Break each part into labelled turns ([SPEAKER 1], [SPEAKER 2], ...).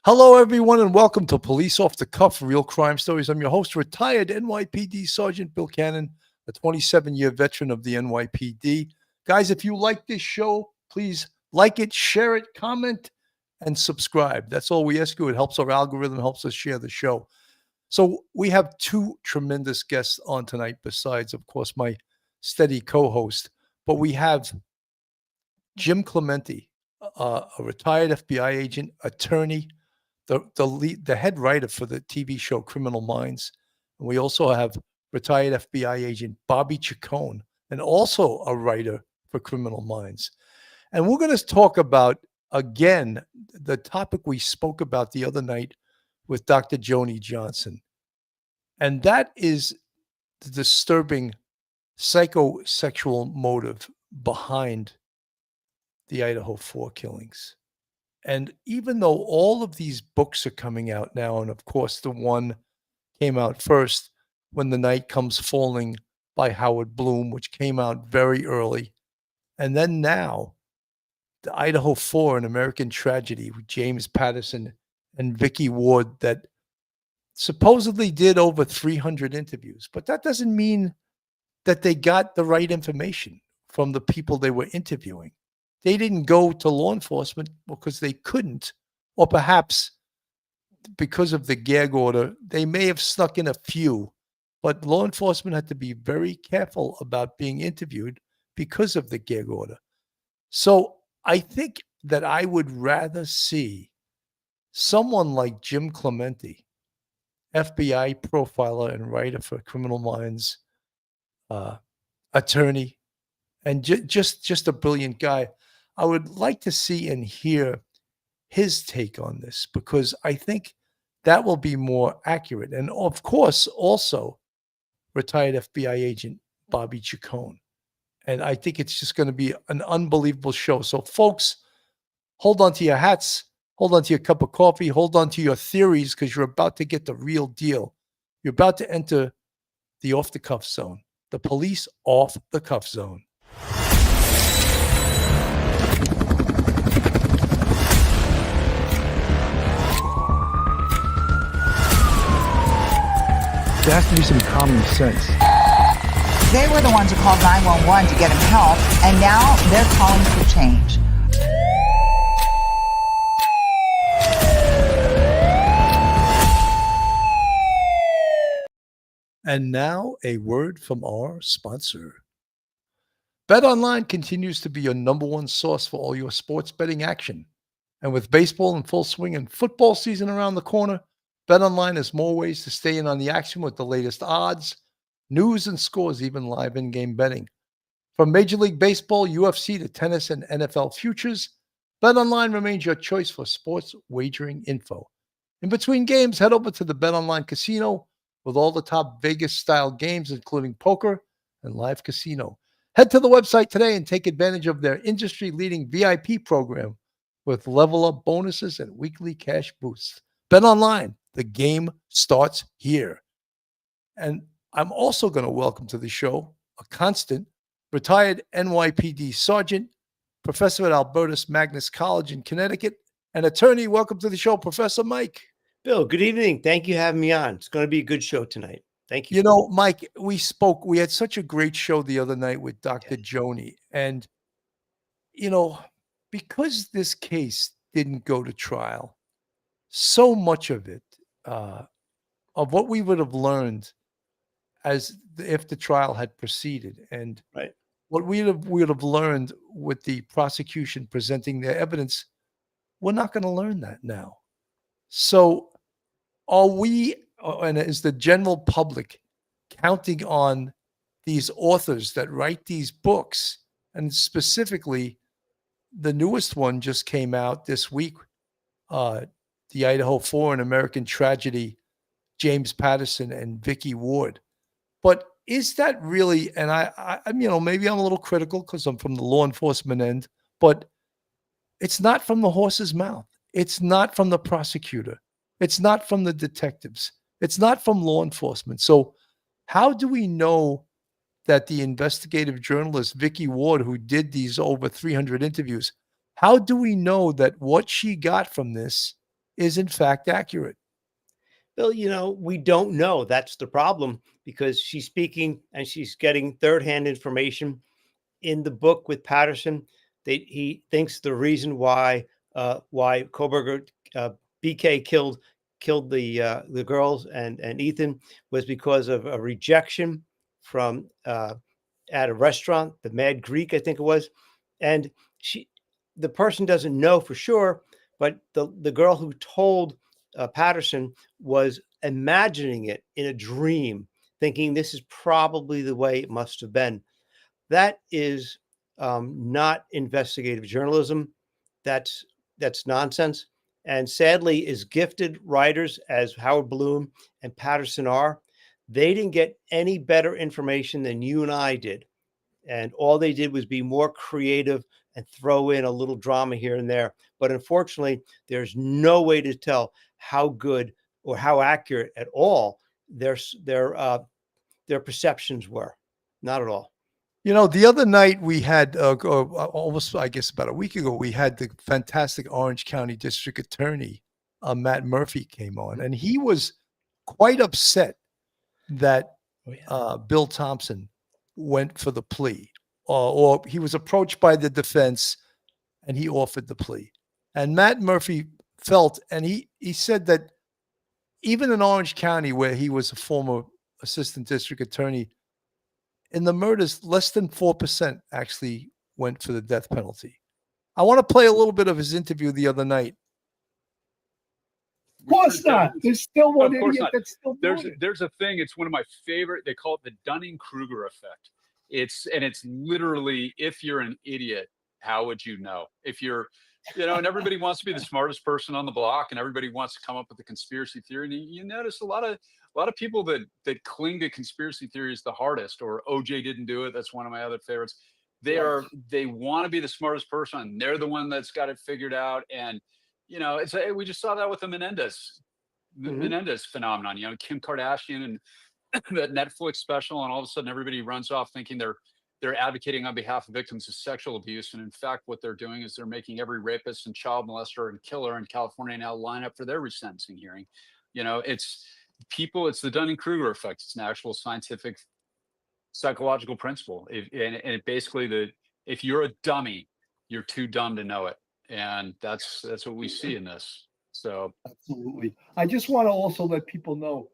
[SPEAKER 1] Hello, everyone, and welcome to Police Off the Cuff Real Crime Stories. I'm your host, retired NYPD Sergeant Bill Cannon, a 27-year veteran of the NYPD. Guys, if you like this show, please like it, share it, comment, and subscribe. That's all we ask you. It helps our algorithm, helps us share the show. So we have two tremendous guests on tonight, besides, of course, my steady co-host. But we have Jim Clemente, a retired FBI agent, attorney, the head writer for the TV show Criminal Minds. And we also have retired FBI agent Bobby Chacon, and also a writer for Criminal Minds. And we're going to talk about, again, the topic we spoke about the other night with Dr. Joanie Johnson. And that is the disturbing psychosexual motive behind the Idaho 4 killings. And even though all of these books are coming out now, and of course the one came out first, When the Night Comes Falling by Howard Bloom, which came out very early. And then now, the Idaho 4, An American Tragedy with James Patterson and Vicky Ward, that supposedly did over 300 interviews. But that doesn't mean that they got the right information from the people they were interviewing. They didn't go to law enforcement because they couldn't, or perhaps because of the gag order, they may have snuck in a few, but law enforcement had to be very careful about being interviewed because of the gag order. So I think that I would rather see someone like Jim Clemente, FBI profiler and writer for Criminal Minds, attorney, and just a brilliant guy. I would like to see and hear his take on this, because I think that will be more accurate. And of course, also retired FBI agent Bobby Chacon. And I think it's just going to be an unbelievable show. So folks, hold on to your hats, hold on to your cup of coffee, hold on to your theories, because you're about to get the real deal. You're about to enter the off the cuff zone, the police off the cuff zone. There has to be some common sense.
[SPEAKER 2] They were the ones who called 911 to get him help, and now they're calling for change.
[SPEAKER 1] And now a word from our sponsor. BetOnline continues to be your number one source for all your sports betting action. And with baseball in full swing and football season around the corner, BetOnline has more ways to stay in on the action with the latest odds, news, and scores, even live in-game betting. From Major League Baseball, UFC to tennis and NFL futures, BetOnline remains your choice for sports wagering info. In between games, head over to the BetOnline Casino with all the top Vegas-style games, including poker and live casino. Head to the website today and take advantage of their industry-leading VIP program with level-up bonuses and weekly cash boosts. BetOnline, the game starts here. And I'm also going to welcome to the show a constant, retired NYPD Sergeant, professor at Albertus Magnus College in Connecticut, and attorney. Welcome to the show, Professor Mike.
[SPEAKER 3] Bill, good evening. Thank you for having me on. It's going to be a good show tonight. Thank you.
[SPEAKER 1] You know, Mike, we had such a great show the other night with Dr. Joanie. And, you know, because this case didn't go to trial, so much of it, of what we would have learned if the trial had proceeded, and what we would have learned with the prosecution presenting their evidence, we're not going to learn that now. So are we, and is the general public, counting on these authors that write these books? And specifically, the newest one just came out this week, the Idaho 4, An American Tragedy, James Patterson and Vicky Ward. But is that really, and I'm, maybe I'm a little critical because I'm from the law enforcement end, but it's not from the horse's mouth. It's not from the prosecutor. It's not from the detectives. It's not from law enforcement. So how do we know that the investigative journalist, Vicky Ward, who did these over 300 interviews, how do we know that what she got from this is in fact accurate?
[SPEAKER 3] Bill, we don't know. That's the problem, because she's speaking and she's getting third-hand information. In the book with Patterson, he thinks the reason why Kohberger BK killed the girls and Ethan was because of a rejection from at a restaurant, the Mad Greek, I think it was, and the person doesn't know for sure, but the girl who told Patterson was imagining it in a dream, thinking this is probably the way it must have been. That is not investigative journalism. That's nonsense. And sadly, as gifted writers as Howard Bloom and Patterson are, they didn't get any better information than you and I did. And all they did was be more creative and throw in a little drama here and there. But unfortunately, there's no way to tell how good or how accurate at all their perceptions were. Not at all.
[SPEAKER 1] The other night we had, almost, I guess about a week ago, we had the fantastic Orange County District Attorney, Matt Murphy, came on, and he was quite upset that Bill Thompson went for the plea, or he was approached by the defense and he offered the plea. And Matt Murphy felt, and he said that even in Orange County, where he was a former assistant district attorney, in the murders, less than 4% actually went for the death penalty. I want to play a little bit of his interview the other night.
[SPEAKER 4] Of course not. There's still one
[SPEAKER 5] Of course
[SPEAKER 4] idiot
[SPEAKER 5] not.
[SPEAKER 4] that's still doing it.
[SPEAKER 5] There's a thing. It's one of my favorite. They call it the Dunning-Kruger effect. It's literally, if you're an idiot, how would you know? If you're, and everybody wants to be the smartest person on the block, and everybody wants to come up with a conspiracy theory. And you notice a lot of people that cling to conspiracy theories the hardest, or OJ didn't do it. That's one of my other favorites. They want to be the smartest person, and they're the one that's got it figured out. And we just saw that with the Menendez phenomenon. Kim Kardashian and that Netflix special, and all of a sudden everybody runs off thinking they're advocating on behalf of victims of sexual abuse. And in fact, what they're doing is they're making every rapist and child molester and killer in California now line up for their resentencing hearing. It's the Dunning-Kruger effect. It's an actual scientific psychological principle. And basically, if you're a dummy, you're too dumb to know it. And that's what we see in this. So
[SPEAKER 4] absolutely. I just want to also let people know,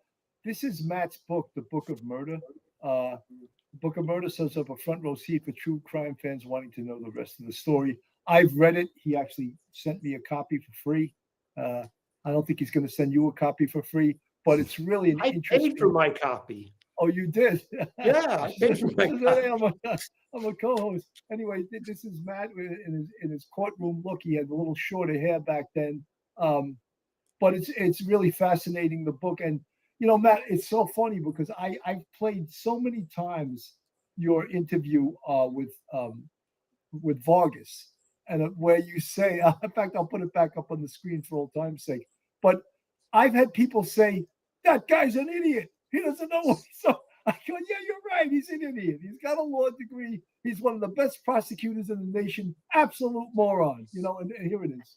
[SPEAKER 4] this is Matt's book, The Book of Murder. Book of Murder serves up a front row seat for true crime fans wanting to know the rest of the story. I've read it. He actually sent me a copy for free. I don't think he's going to send you a copy for free, but it's really
[SPEAKER 3] I paid for my copy.
[SPEAKER 4] Oh, you did?
[SPEAKER 3] Yeah, I paid for my copy.
[SPEAKER 4] I'm a co-host. Anyway, this is Matt in his courtroom look. He had a little shorter hair back then, but it's really fascinating, the book. And Matt, it's so funny because I've played so many times your interview with Vargas, and where you say, in fact, I'll put it back up on the screen for old time's sake. But I've had people say, that guy's an idiot. He doesn't know what he's so. I go, yeah, you're right. He's an idiot. He's got a law degree. He's one of the best prosecutors in the nation. Absolute moron. And here it is.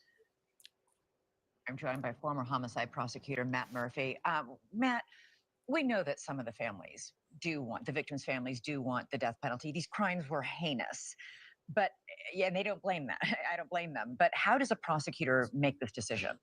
[SPEAKER 6] I'm joined by former homicide prosecutor Matt Murphy. Matt, we know that some of the victims' families do want the death penalty. These crimes were heinous, but and they don't blame that. I don't blame them. But how does a prosecutor make this decision?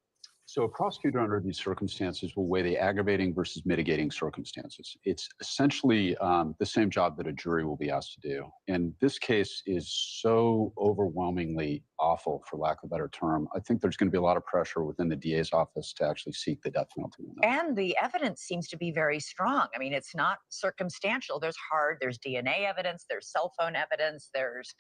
[SPEAKER 7] So a prosecutor under these circumstances will weigh the aggravating versus mitigating circumstances. It's essentially the same job that a jury will be asked to do. And this case is so overwhelmingly awful, for lack of a better term. I think there's going to be a lot of pressure within the DA's office to actually seek the death penalty.
[SPEAKER 6] And the evidence seems to be very strong. I mean, it's not circumstantial. There's DNA evidence, there's cell phone evidence, there's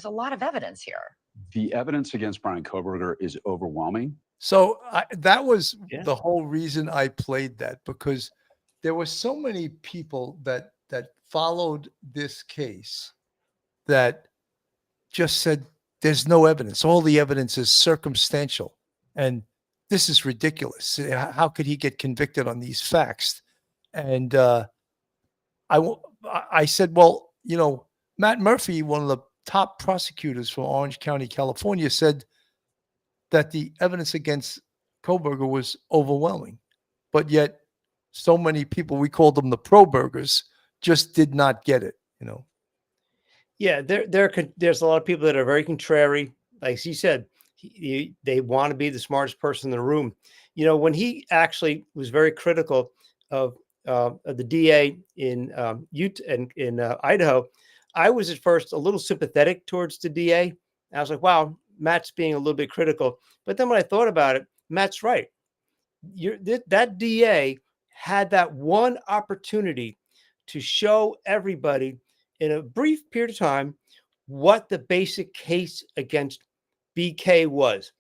[SPEAKER 6] a lot of evidence here.
[SPEAKER 7] The evidence against Brian Kohberger is overwhelming.
[SPEAKER 1] So that was the whole reason I played that, because there were so many people that followed this case that just said there's no evidence. All the evidence is circumstantial, and this is ridiculous. How could he get convicted on these facts? And I said, well, Matt Murphy, one of the top prosecutors from Orange County, California, said that the evidence against Kohberger was overwhelming. But yet, so many people, we called them the pro-burgers, just did not get it, you know.
[SPEAKER 3] Yeah, there's a lot of people that are very contrary. Like he said, they want to be the smartest person in the room. You know, when he actually was very critical of the DA in Utah and in Idaho, I was at first a little sympathetic towards the DA. I was like, wow, Matt's being a little bit critical. But then when I thought about it, Matt's right. That DA had that one opportunity to show everybody in a brief period of time what the basic case against BK was.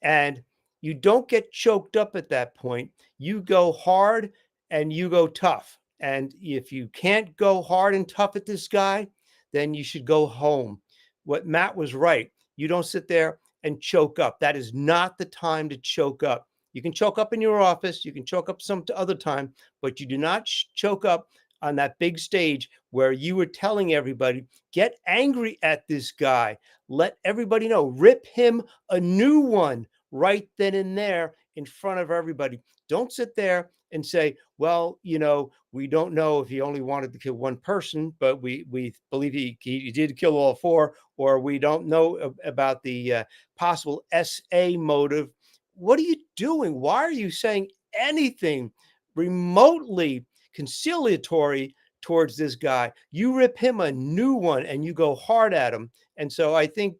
[SPEAKER 3] And you don't get choked up at that point. You go hard and you go tough. And if you can't go hard and tough at this guy, then you should go home. What Matt was right. You don't sit there and choke up. That is not the time to choke up. You can choke up in your office. You can choke up some other time, but you do not choke up on that big stage where you were telling everybody, get angry at this guy. Let everybody know. Rip him a new one right then and there in front of everybody. Don't sit there and say, well, you know, we don't know if he only wanted to kill one person, but we believe he did kill all four, or we don't know about the possible SA motive. What are you doing? Why are you saying anything remotely conciliatory towards this guy? You rip him a new one and you go hard at him. And so I think,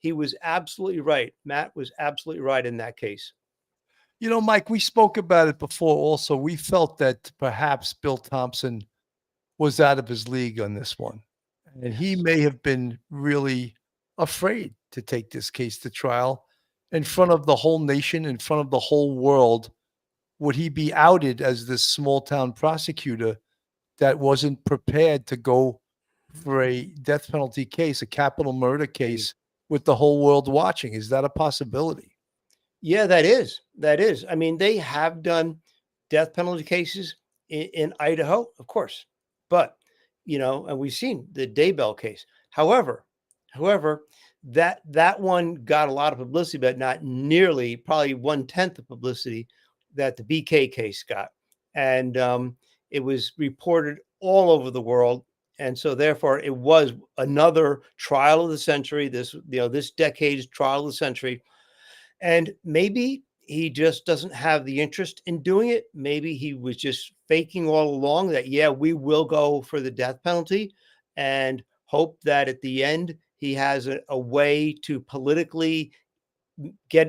[SPEAKER 3] he was absolutely right. Matt was absolutely right in that case.
[SPEAKER 1] You know, Mike, we spoke about it before also. We felt that perhaps Bill Thompson was out of his league on this one. And he may have been really afraid to take this case to trial in front of the whole nation, in front of the whole world. Would he be outed as this small town prosecutor that wasn't prepared to go for a death penalty case, a capital murder case with the whole world watching? Is that a possibility?
[SPEAKER 3] Yeah, that is. That is. I mean, they have done death penalty cases in Idaho, of course, but and we've seen the Daybell case. However, that one got a lot of publicity, but not nearly, probably 1/10 of publicity that the BK case got, and it was reported all over the world, and so therefore it was another trial of the century. This decade's trial of the century. And maybe he just doesn't have the interest in doing it. Maybe he was just faking all along that, yeah, we will go for the death penalty, and hope that at the end he has a way to politically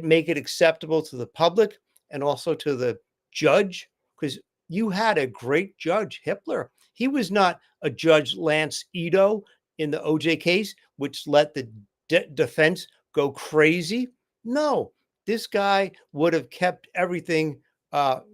[SPEAKER 3] make it acceptable to the public and also to the judge. Because you had a great judge, Hippler. He was not a Judge Lance Ito in the OJ case, which let the defense go crazy. No, this guy would have kept everything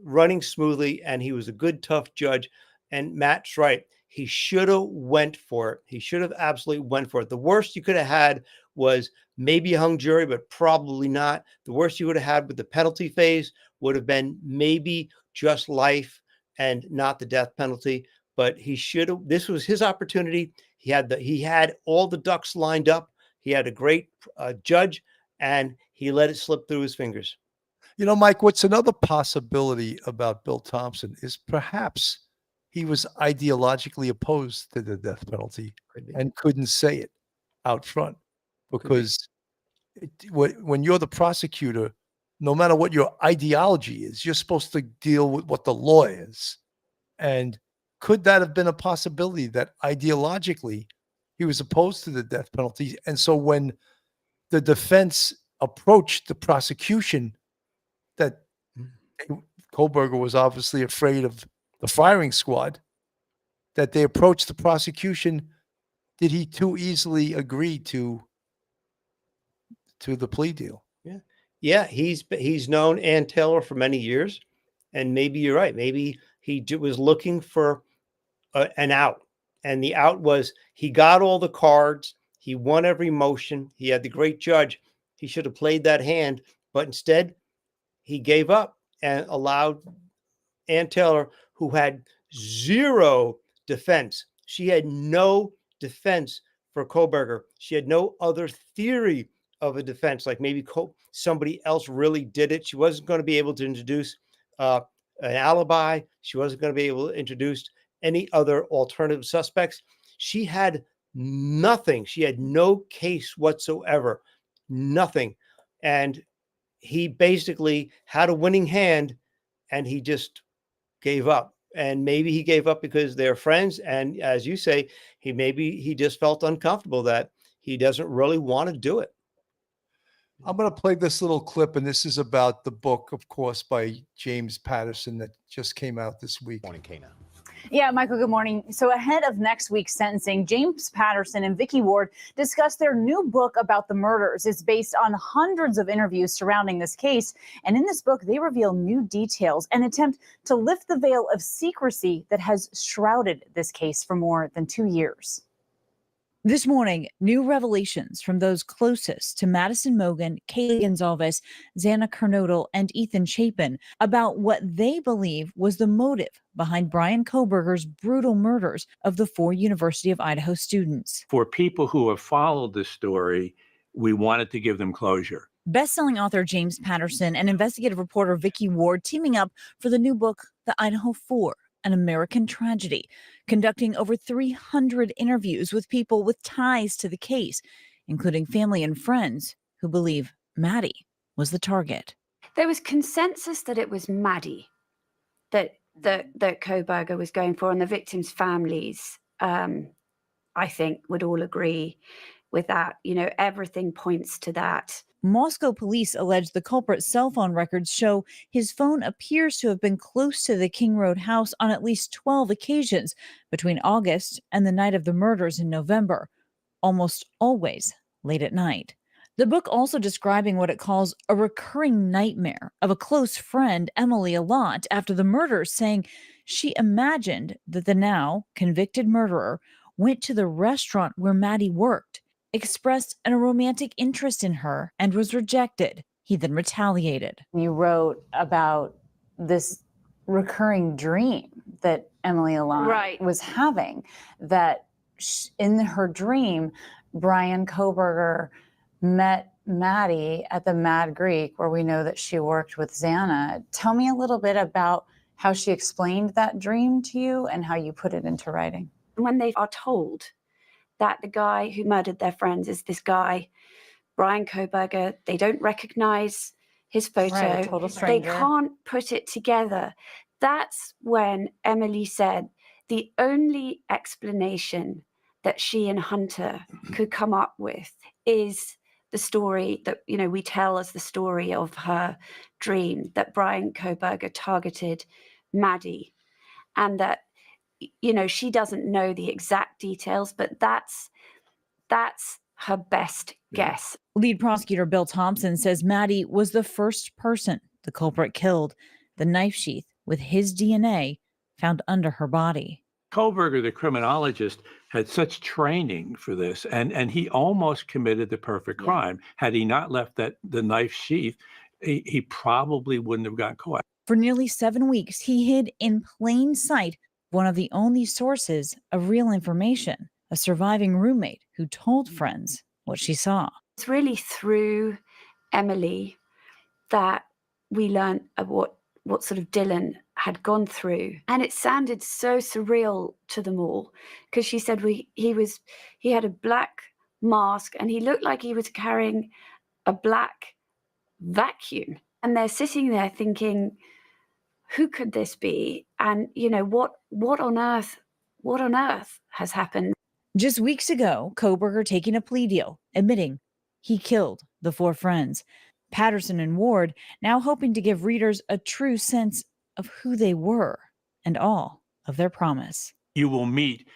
[SPEAKER 3] running smoothly, and he was a good, tough judge. And Matt's right. He should have went for it. He should have absolutely went for it. The worst you could have had was maybe a hung jury, but probably not. The worst you would have had with the penalty phase would have been maybe just life and not the death penalty. But he should have. This was his opportunity. He had all the ducks lined up. He had a great judge, and he let it slip through his fingers.
[SPEAKER 1] You know, Mike, what's another possibility about Bill Thompson is perhaps he was ideologically opposed to the death penalty and couldn't say it out front, because when you're the prosecutor, no matter what your ideology is, you're supposed to deal with what the law is. And could that have been a possibility that ideologically he was opposed to the death penalty? And so when the defense approached the prosecution, that Kohberger was obviously afraid of the firing squad, that they approached the prosecution, did he too easily agree to the plea deal?
[SPEAKER 3] Yeah. He's known Ann Taylor for many years, and maybe you're right. Maybe he was looking for an out, and the out was he got all the cards. He won every motion. He had the great judge. He should have played that hand, but instead he gave up and allowed Ann Taylor, who had zero defense. She had no defense for Kohberger. She had no other theory of a defense, like maybe somebody else really did it. She wasn't going to be able to introduce an alibi. She wasn't going to be able to introduce any other alternative suspects. She had nothing. She had no case whatsoever, nothing. And he basically had a winning hand and he just gave up. And maybe he gave up because they're friends. And as you say, he just felt uncomfortable that he doesn't really want to do it.
[SPEAKER 1] I'm going to play this little clip, and this is about the book, of course, by James Patterson that just came out this week.
[SPEAKER 8] Morning, Kana.
[SPEAKER 9] Yeah, Michael, good morning. So ahead of next week's sentencing, James Patterson and Vicki Ward discussed their new book about the murders. It's based on hundreds of interviews surrounding this case. And in this book, they reveal new details and attempt to lift the veil of secrecy that has shrouded this case for more than 2 years. This morning, new revelations from those closest to Madison Mogen, Kaylee Gonzalez, Xana Kernodle, and Ethan Chapin about what they believe was the motive behind Brian Kohberger's brutal murders of the 4 University of Idaho students.
[SPEAKER 10] For people who have followed this story, we wanted to give them closure.
[SPEAKER 9] Best-selling author James Patterson and investigative reporter Vicki Ward teaming up for the new book, The Idaho 4. An American Tragedy, conducting over 300 interviews with people with ties to the case, including family and friends who believe Maddie was the target.
[SPEAKER 11] There was consensus that it was Maddie that Kohberger was going for, and the victims' families, I think, would all agree with that. You know, everything points to that.
[SPEAKER 9] Moscow police allege the culprit's cell phone records show his phone appears to have been close to the King Road house on at least 12 occasions between August and the night of the murders in November, almost always late at night. The book also describing what it calls a recurring nightmare of a close friend, Emily Allant, after the murders, saying she imagined that the now convicted murderer went to the restaurant where Maddie worked, expressed a romantic interest in her, and was rejected. He then retaliated. You wrote about this recurring dream that Emily Allant was having, that in her dream, Brian Kohberger met Maddie at the Mad Greek, where we know that she worked with Xana. Tell me a little bit about how she explained that dream to you and how you put it into writing.
[SPEAKER 11] When they are told that the guy who murdered their friends is this guy, Brian Kohberger, they don't recognize his photo.
[SPEAKER 9] Right, a total stranger.
[SPEAKER 11] They can't put it together. That's when Emily said the only explanation that she and Hunter could come up with is the story that, you know, we tell as the story of her dream, that Brian Kohberger targeted Maddie, and that, you know, she doesn't know the exact details, but that's her best guess.
[SPEAKER 9] Lead prosecutor Bill Thompson says Maddie was the first person the culprit killed. The knife sheath with his DNA found under her body.
[SPEAKER 10] Kohberger, the criminologist, had such training for this, and he almost committed the perfect crime. Had he not left the knife sheath, he probably wouldn't have gotten caught.
[SPEAKER 9] For nearly 7 weeks, he hid in plain sight one of the only sources of real information, a surviving roommate who told friends what she saw.
[SPEAKER 11] It's really through Emily that we learned of what sort of Dylan had gone through. And it sounded so surreal to them all, because she said he had a black mask and he looked like he was carrying a black vacuum. And they're sitting there thinking, who could this be? And, you know, what on earth has happened?
[SPEAKER 9] Just weeks ago, Kohberger taking a plea deal, admitting he killed the 4 friends. Patterson and Ward now hoping to give readers a true sense of who they were and all of their promise.
[SPEAKER 10] You will meet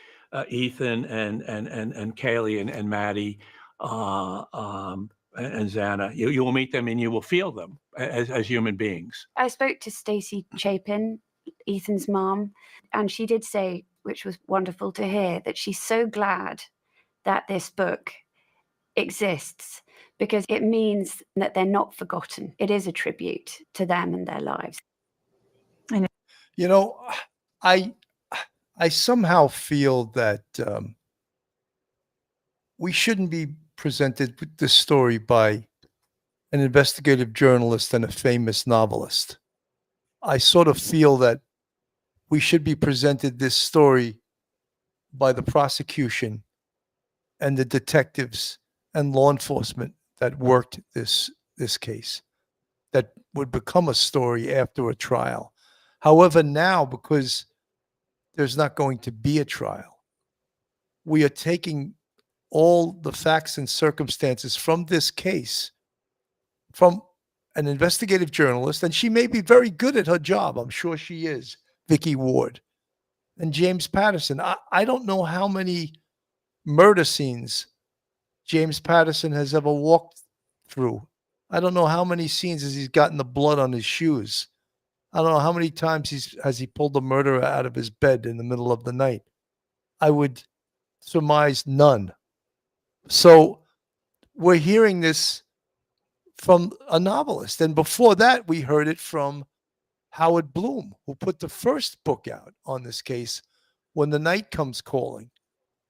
[SPEAKER 10] Ethan and Kaylee and Maddie and Xana. You will meet them and you will feel them as human beings.
[SPEAKER 11] I spoke to Stacey Chapin, Ethan's mom, and she did say, which was wonderful to hear, that she's so glad that this book exists, because it means that they're not forgotten. It is a tribute to them and their lives.
[SPEAKER 1] You know, I somehow feel that we shouldn't be presented with this story by an investigative journalist and a famous novelist. I sort of feel that we should be presented this story by the prosecution and the detectives and law enforcement that worked this case, that would become a story after a trial. However, now, because there's not going to be a trial, we are taking all the facts and circumstances from this case, from an investigative journalist, and she may be very good at her job. I'm sure she is, Vicky Ward, and James Patterson. I don't know how many murder scenes James Patterson has ever walked through. I don't know how many scenes he's gotten the blood on his shoes. I don't know how many times has he pulled the murderer out of his bed in the middle of the night. I would surmise none. So we're hearing this from a novelist. And before that, we heard it from Howard Bloom, who put the first book out on this case, When the Night Comes Calling.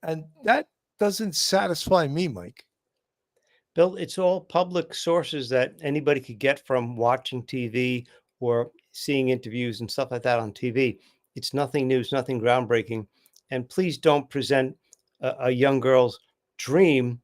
[SPEAKER 1] And that doesn't satisfy me, Mike.
[SPEAKER 3] Bill, it's all public sources that anybody could get from watching TV or seeing interviews and stuff like that on TV. It's nothing new, it's nothing groundbreaking. And please don't present a young girl's dream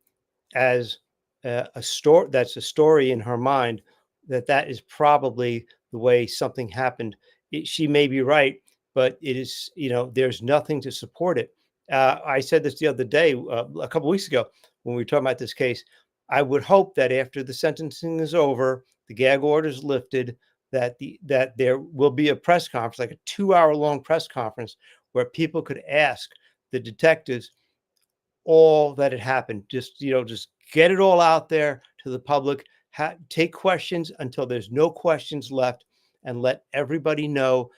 [SPEAKER 3] as a story that's a story in her mind, that is probably the way something happened. She may be right, but it is, there's nothing to support it. I said this the other day, a couple weeks ago, when we were talking about this case. I would hope that after the sentencing is over, the gag order is lifted, that there will be a press conference, like a 2-hour-long press conference, where people could ask the detectives all that had happened. Just get it all out there to the public. Take questions until there's no questions left, and let everybody know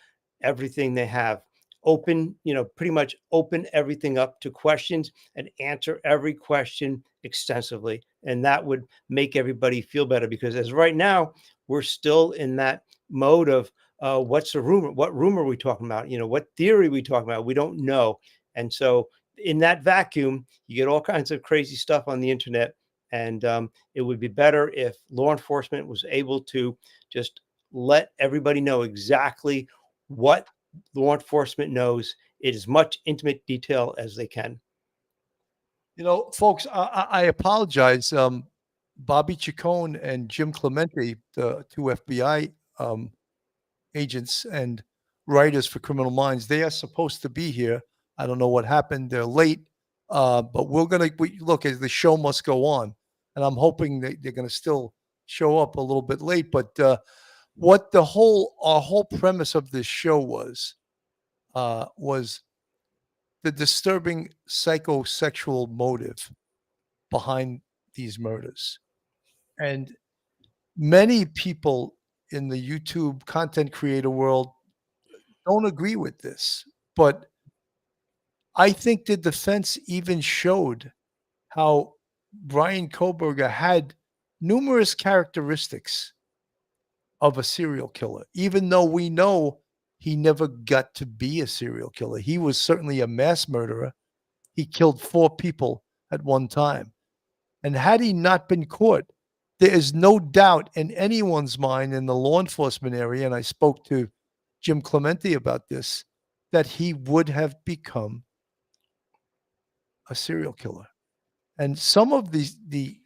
[SPEAKER 3] everything they have. Pretty much open everything up to questions and answer every question extensively. And that would make everybody feel better, because as right now, we're still in that mode of what's a rumor? What rumor are we talking about? What theory are we talking about? We don't know. And so in that vacuum, you get all kinds of crazy stuff on the internet. And it would be better if law enforcement was able to just let everybody know exactly what law enforcement knows in as much intimate detail as they can.
[SPEAKER 1] Folks, I apologize. Bobby Chacon and Jim Clemente, the two FBI agents and writers for Criminal Minds, they are supposed to be here. I don't know what happened. They're late, but look, as the show must go on, and I'm hoping that they're going to still show up a little bit late. But what our whole premise of this show was the disturbing psychosexual motive behind these murders. And many people in the YouTube content creator world don't agree with this, but I think the defense even showed how Brian Kohberger had numerous characteristics of a serial killer, even though we know he never got to be a serial killer. He was certainly a mass murderer. He killed 4 people at one time. And had he not been caught, there is no doubt in anyone's mind in the law enforcement area, and I spoke to Jim Clemente about this, that he would have become a serial killer. And some of the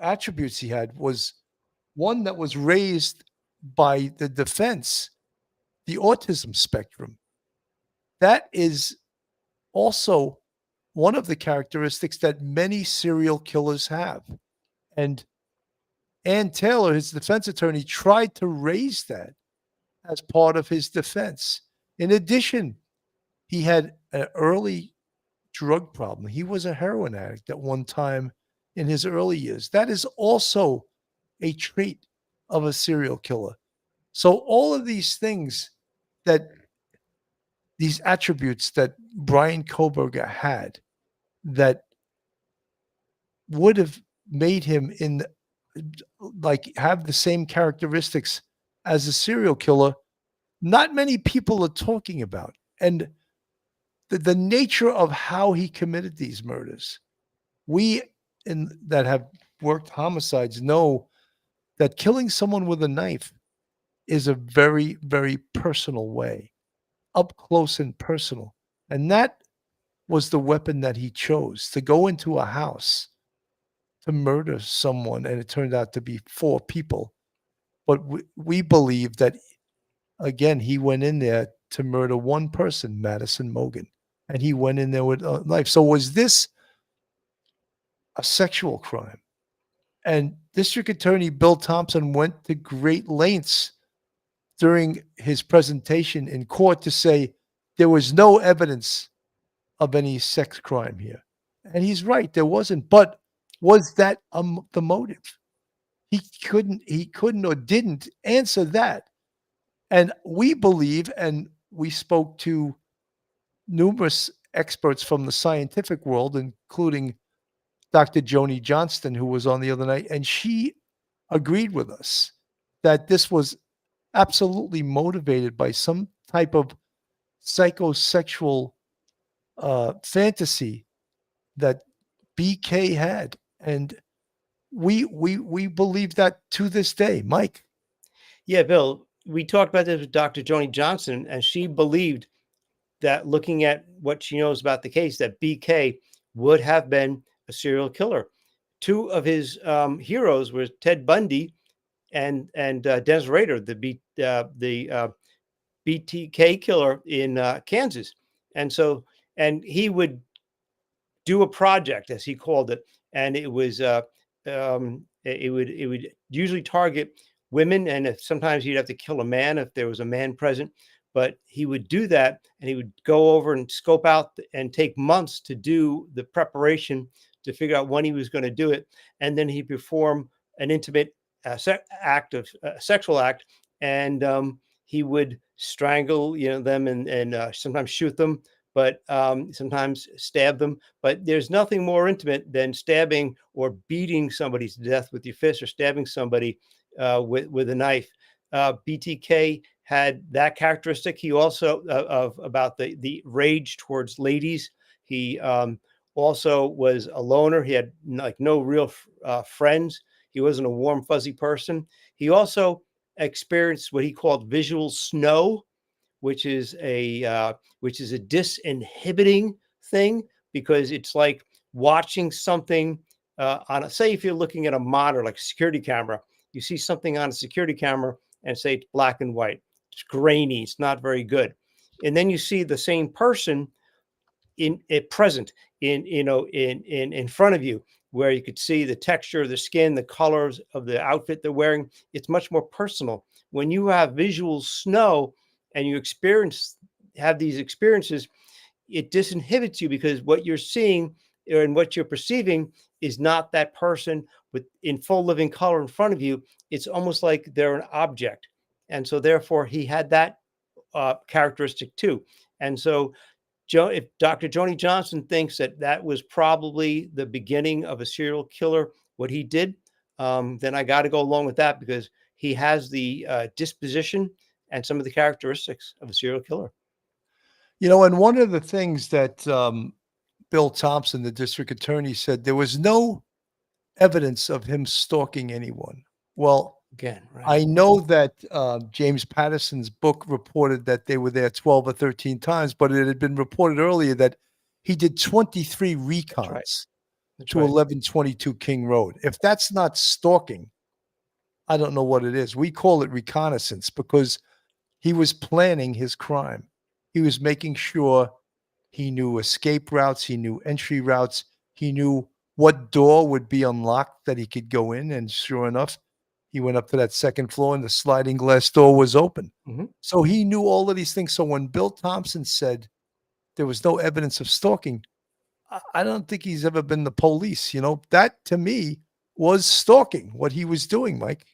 [SPEAKER 1] attributes he had was one that was raised by the defense, the autism spectrum. That is also one of the characteristics that many serial killers have. And Ann Taylor, his defense attorney, tried to raise that as part of his defense. In addition, he had an early drug problem. He was a heroin addict at one time in his early years. That is also a trait of a serial killer. So all of these things, these attributes that Brian Kohberger had, that would have made him have the same characteristics as a serial killer, not many people are talking about. And the nature of how he committed these murders, we that have worked homicides know that killing someone with a knife is a very, very personal way, up close and personal. And that was the weapon that he chose, to go into a house to murder someone. And it turned out to be 4 people. But we believe that, again, he went in there to murder one person, Madison Mogen. And he went in there with a knife. So was this a sexual crime? And District Attorney Bill Thompson went to great lengths during his presentation in court to say there was no evidence of any sex crime here. And he's right, there wasn't. But was that the motive? He couldn't or didn't answer that. And we believe, and we spoke to numerous experts from the scientific world, including Dr. Joanie Johnson, who was on the other night, and she agreed with us that this was absolutely motivated by some type of psychosexual fantasy that BK had. And we believe that to this day. Mike.
[SPEAKER 3] Yeah, Bill, we talked about this with Dr. Joanie Johnson, and she believed that, looking at what she knows about the case, that BK would have been a serial killer. 2 of his heroes were Ted Bundy and Dennis Rader, the BTK killer in Kansas. And he would do a project, as he called it, and it would usually target women, and sometimes he'd have to kill a man if there was a man present. But he would do that, and he would go over and scope out and take months to do the preparation to figure out when he was going to do it, and then he'd perform an intimate sexual act, and he would strangle them and sometimes shoot them, but sometimes stab them. But there's nothing more intimate than stabbing or beating somebody to death with your fist, or stabbing somebody with a knife. BTK had that characteristic. He also about the rage towards ladies. He also was a loner. He had no real friends. He wasn't a warm, fuzzy person. He also experienced what he called visual snow, which is a disinhibiting thing, because it's like watching something say if you're looking at a monitor, like a security camera, you see something on a security camera and say it's black and white. It's grainy. It's not very good. And then you see the same person present in front of you, where you could see the texture of the skin, the colors of the outfit they're wearing. It's much more personal. When you have visual snow and you have these experiences, it disinhibits you, because what you're seeing and what you're perceiving is not that person in full living color in front of you. It's almost like they're an object. And so therefore he had that characteristic too. And so if Dr. Joanie Johnson thinks that was probably the beginning of a serial killer, what he did, then I got to go along with that, because he has the disposition and some of the characteristics of a serial killer.
[SPEAKER 1] And one of the things that Bill Thompson, the district attorney, said, there was no evidence of him stalking anyone. Well,
[SPEAKER 3] again, right.
[SPEAKER 1] I know that James Patterson's book reported that they were there 12 or 13 times, but it had been reported earlier that he did 23 recons to 1122 King Road. If that's not stalking, I don't know what it is. We call it reconnaissance, because he was planning his crime. He was making sure he knew escape routes, he knew entry routes, he knew what door would be unlocked that he could go in. And sure enough, he went up to that second floor and the sliding glass door was open.
[SPEAKER 3] Mm-hmm.
[SPEAKER 1] So he knew all of these things. So when Bill Thompson said there was no evidence of stalking, I don't think he's ever been the police. That to me was stalking, what he was doing, Mike.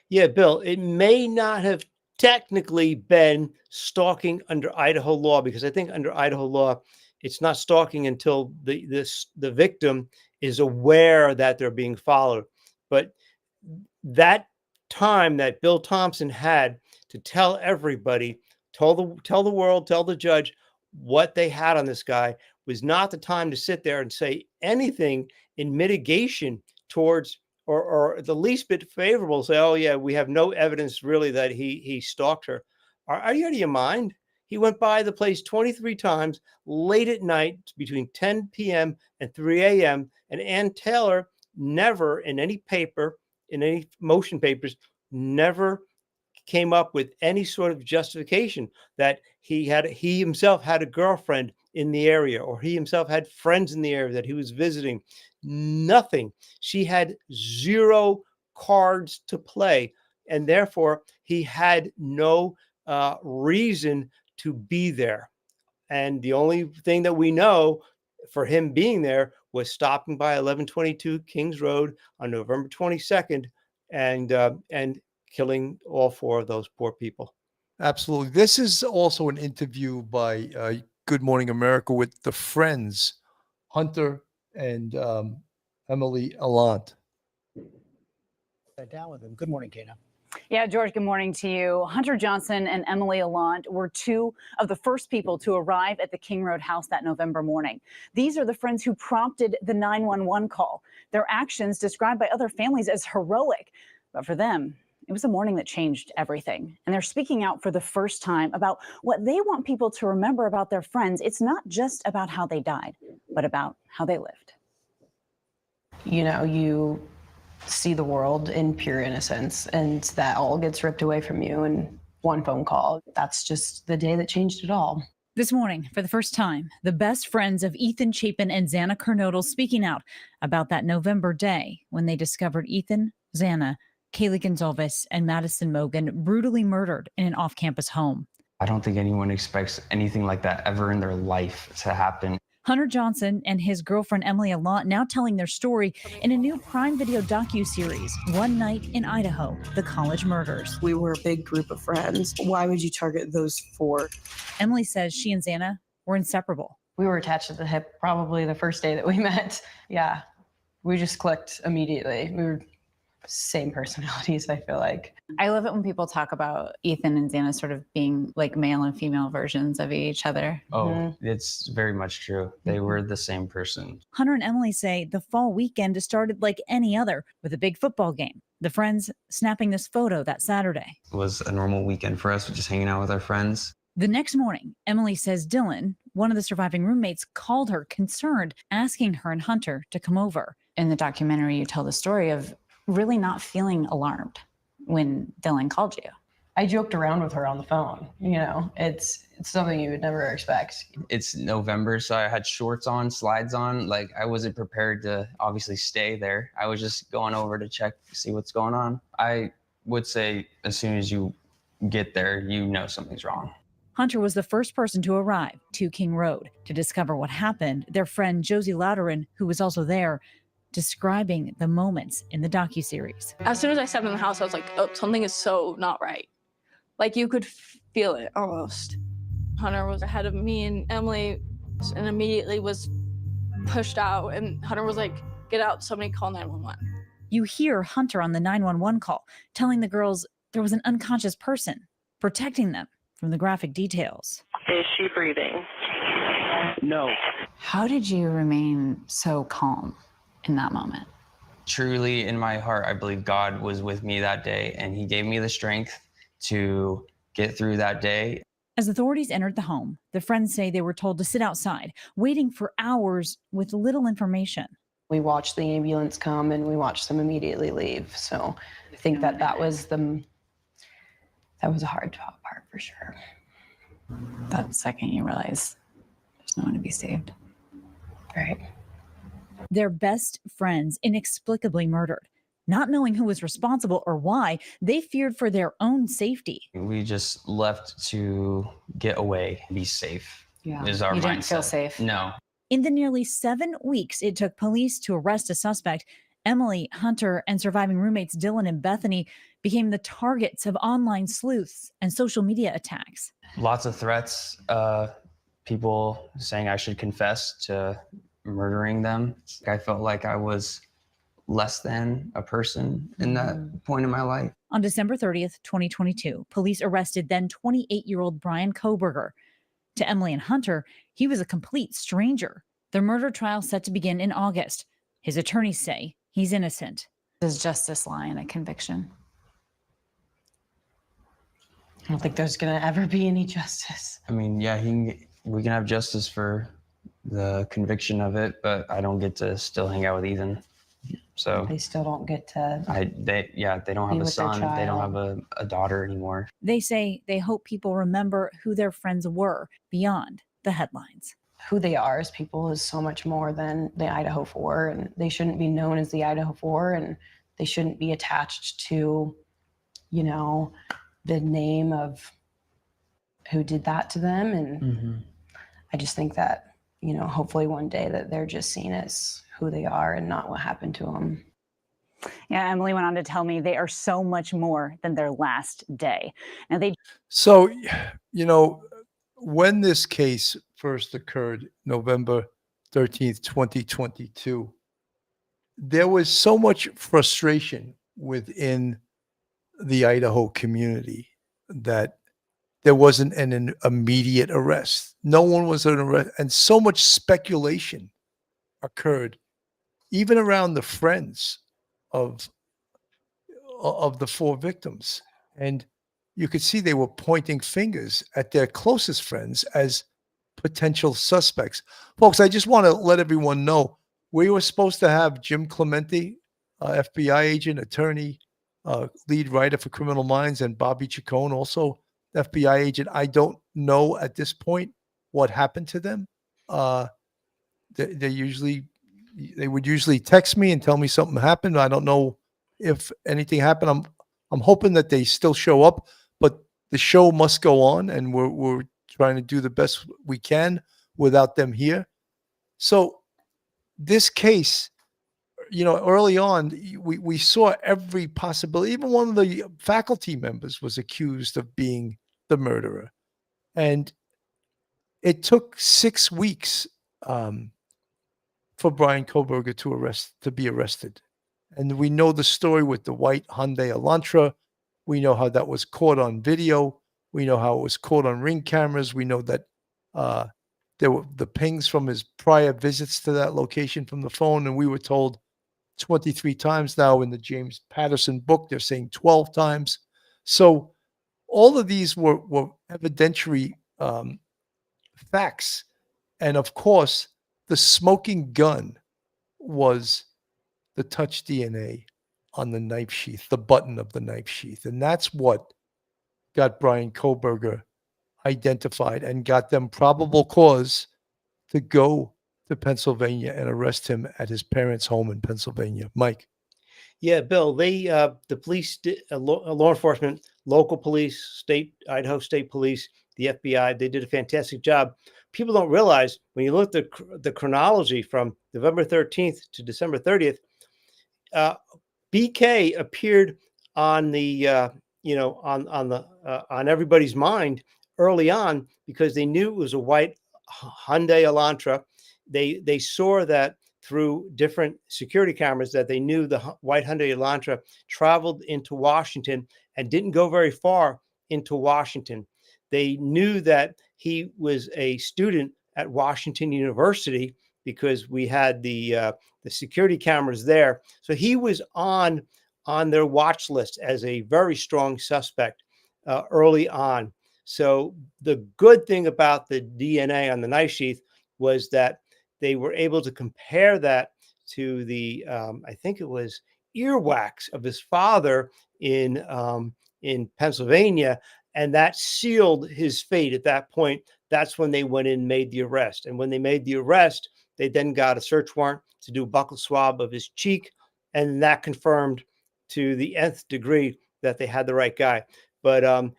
[SPEAKER 3] Yeah, Bill, it may not have technically been stalking under Idaho law, because I think under Idaho law, it's not stalking until the victim is aware that they're being followed. But that time that Bill Thompson had to tell everybody, tell the world, tell the judge what they had on this guy, was not the time to sit there and say anything in mitigation towards or the least bit favorable, say, oh yeah, we have no evidence really that he stalked her. Are you out of your mind? He went by the place 23 times late at night between 10 p.m. and 3 a.m. And Ann Taylor never in any paper, in any motion papers, never came up with any sort of justification that he himself had a girlfriend in the area, or he himself had friends in the area that he was visiting. Nothing. She had zero cards to play, and therefore he had no reason to be there. And the only thing that we know for him being there was stopping by 1122 Kings Road on November 22nd and killing all four of those poor people.
[SPEAKER 1] Absolutely. This is also an interview by Good Morning America with the friends, Hunter and Emily Allant.
[SPEAKER 8] Down with him. Good morning, Kana.
[SPEAKER 12] Yeah, George, good morning to you. Hunter Johnson and Emily Allant were two of the first people to arrive at the King Road house that November morning. These are the friends who prompted the 911 call. Their actions described by other families as heroic, but for them, it was a morning that changed everything. And they're speaking out for the first time about what they want people to remember about their friends. It's not just about how they died, but about how they lived.
[SPEAKER 13] You know, you see the world in pure innocence, and that all gets ripped away from you in one phone call. That's just the day that changed it all.
[SPEAKER 9] This morning, for the first time, the best friends of Ethan Chapin and Xana Kernodle speaking out about that November day when they discovered Ethan, Xana, Kaylee Gonzalez, and Madison Mogan brutally murdered in an off-campus home.
[SPEAKER 14] I don't think anyone expects anything like that ever in their life to happen.
[SPEAKER 9] Hunter Johnson and his girlfriend Emily Allant now telling their story in a new Prime Video docuseries, One Night in Idaho, The College Murders.
[SPEAKER 13] We were a big group of friends. Why would you target those four?
[SPEAKER 9] Emily says she and Xana were inseparable.
[SPEAKER 13] We were attached at the hip probably the first day that we met. Yeah, we just clicked immediately. We were same personalities, I feel like.
[SPEAKER 12] I love it when people talk about Ethan and Xana sort of being like male and female versions of each other.
[SPEAKER 14] Oh, it's very much true. They were the same person.
[SPEAKER 9] Hunter and Emily say the fall weekend started like any other with a big football game. The friends snapping this photo that Saturday.
[SPEAKER 14] It was a normal weekend for us, just hanging out with our friends.
[SPEAKER 9] The next morning, Emily says Dylan, one of the surviving roommates, called her concerned, asking her and Hunter to come over.
[SPEAKER 12] In the documentary, you tell the story of really not feeling alarmed when Dylan called you.
[SPEAKER 13] I joked around with her on the phone. You know, it's something you would never expect.
[SPEAKER 14] It's November, so I had shorts on, slides on. Like, I wasn't prepared to obviously stay there. I was just going over to check, see what's going on. I would say as soon as you get there, you know something's wrong.
[SPEAKER 9] Hunter was the first person to arrive to King Road to discover what happened. Their friend Josie Louderin, who was also there, describing the moments in the docuseries.
[SPEAKER 15] As soon as I stepped in the house, I was like, oh, something is so not right. Like, you could feel it almost. Hunter was ahead of me and Emily and immediately was pushed out. And Hunter was like, get out, somebody call 911.
[SPEAKER 9] You hear Hunter on the 911 call telling the girls there was an unconscious person protecting them from the graphic details.
[SPEAKER 16] Is she breathing?
[SPEAKER 14] No.
[SPEAKER 12] How did you remain so calm in that moment?
[SPEAKER 14] Truly, in my heart, I believe God was with me that day, and he gave me the strength to get through that day.
[SPEAKER 9] As authorities entered the home, the friends say they were told to sit outside, waiting for hours with little information.
[SPEAKER 13] We watched the ambulance come and we watched them immediately leave. So I think that was a hard part for sure.
[SPEAKER 12] That second you realize there's no one to be saved.
[SPEAKER 13] Right.
[SPEAKER 9] Their best friends inexplicably murdered. Not knowing who was responsible or why, they feared for their own safety.
[SPEAKER 14] We just left to get away, be safe.
[SPEAKER 12] Yeah.
[SPEAKER 14] Is our
[SPEAKER 12] You
[SPEAKER 14] mindset.
[SPEAKER 12] didn't feel safe?
[SPEAKER 14] No.
[SPEAKER 9] In the nearly 7 weeks it took police to arrest a suspect, Emily, Hunter, and surviving roommates Dylan and Bethany became the targets of online sleuths and social media attacks.
[SPEAKER 14] Lots of threats, people saying I should confess to murdering them. I felt like I was less than a person in that point in my life.
[SPEAKER 9] On December 30th, 2022, police arrested then 28-year-old Brian Kohberger. To Emily and Hunter, he was a complete stranger. Their murder trial set to begin in August. His attorneys say he's innocent.
[SPEAKER 12] Does justice lie in a conviction?
[SPEAKER 13] I don't think there's gonna ever be any justice.
[SPEAKER 14] I mean, yeah, we can have justice for the conviction of it, but I don't get to still hang out with Ethan. So
[SPEAKER 13] They still don't get to.
[SPEAKER 14] they don't have
[SPEAKER 13] Be
[SPEAKER 14] a
[SPEAKER 13] with their
[SPEAKER 14] son. They don't
[SPEAKER 13] child.
[SPEAKER 14] have a daughter anymore.
[SPEAKER 9] They say they hope people remember who their friends were beyond the headlines.
[SPEAKER 13] Who they are as people is so much more than the Idaho 4, and they shouldn't be known as the Idaho 4, and they shouldn't be attached to, the name of who did that to them. And I just think that, hopefully one day that they're just seen as who they are and not what happened to them.
[SPEAKER 12] Yeah, Emily went on to tell me they are so much more than their last day. Now
[SPEAKER 1] So, when this case first occurred, November 13th, 2022, there was so much frustration within the Idaho community that there wasn't an immediate arrest. No one was an arrest, and so much speculation occurred, even around the friends of the 4 victims. And you could see they were pointing fingers at their closest friends as potential suspects. Folks, I just want to let everyone know we were supposed to have Jim Clemente, FBI agent, attorney, lead writer for Criminal Minds, and Bobby Chacon, also FBI agent. I don't know at this point what happened to them. They would usually text me and tell me something happened. I don't know if anything happened. I'm hoping that they still show up, but the show must go on, and we're trying to do the best we can without them here. So this case, early on, we saw every possibility. Even one of the faculty members was accused of being the murderer. And it took 6 weeks for Brian Kohberger to be arrested. And we know the story with the white Hyundai Elantra. We know how that was caught on video. We know how it was caught on Ring cameras. We know that there were the pings from his prior visits to that location from the phone. And we were told 23 times now. In the James Patterson book, they're saying 12 times. So all of these were evidentiary facts. And of course, the smoking gun was the touch DNA on the knife sheath, the button of the knife sheath. And that's what got Brian Kohberger identified and got them probable cause to go to Pennsylvania and arrest him at his parents' home in Pennsylvania. Mike.
[SPEAKER 3] Yeah, Bill, the police, law enforcement, local police, Idaho State Police, the FBI, they did a fantastic job. People don't realize when you look at the chronology from November 13th to December 30th, BK appeared on the on everybody's mind early on because they knew it was a white Hyundai Elantra. They saw that through different security cameras that they knew the white Hyundai Elantra traveled into Washington and didn't go very far into Washington. They knew that he was a student at Washington University because we had the security cameras there. So he was on their watch list as a very strong suspect early on. So the good thing about the DNA on the knife sheath was that they were able to compare that to the, I think it was earwax of his father in Pennsylvania, and that sealed his fate at that point. That's when they went in and made the arrest. And when they made the arrest, they then got a search warrant to do a buccal swab of his cheek, and that confirmed to the nth degree that they had the right guy. But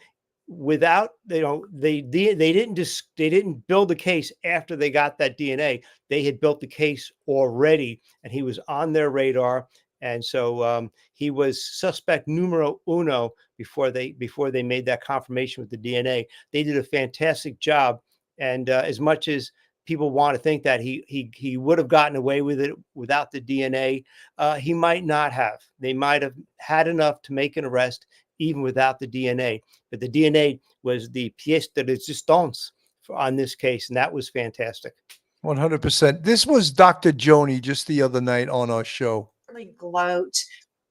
[SPEAKER 3] without, they didn't build the case after they got that DNA. They had built the case already, and he was on their radar. And so he was suspect numero uno before they made that confirmation with the DNA. They did a fantastic job. And as much as people want to think that he would have gotten away with it without the DNA, he might not have. They might have had enough to make an arrest even without the DNA. But the DNA was the pièce de résistance on this case, and that was fantastic.
[SPEAKER 1] 100%. This was Dr. Joanie just the other night on our show.
[SPEAKER 8] Really gloat,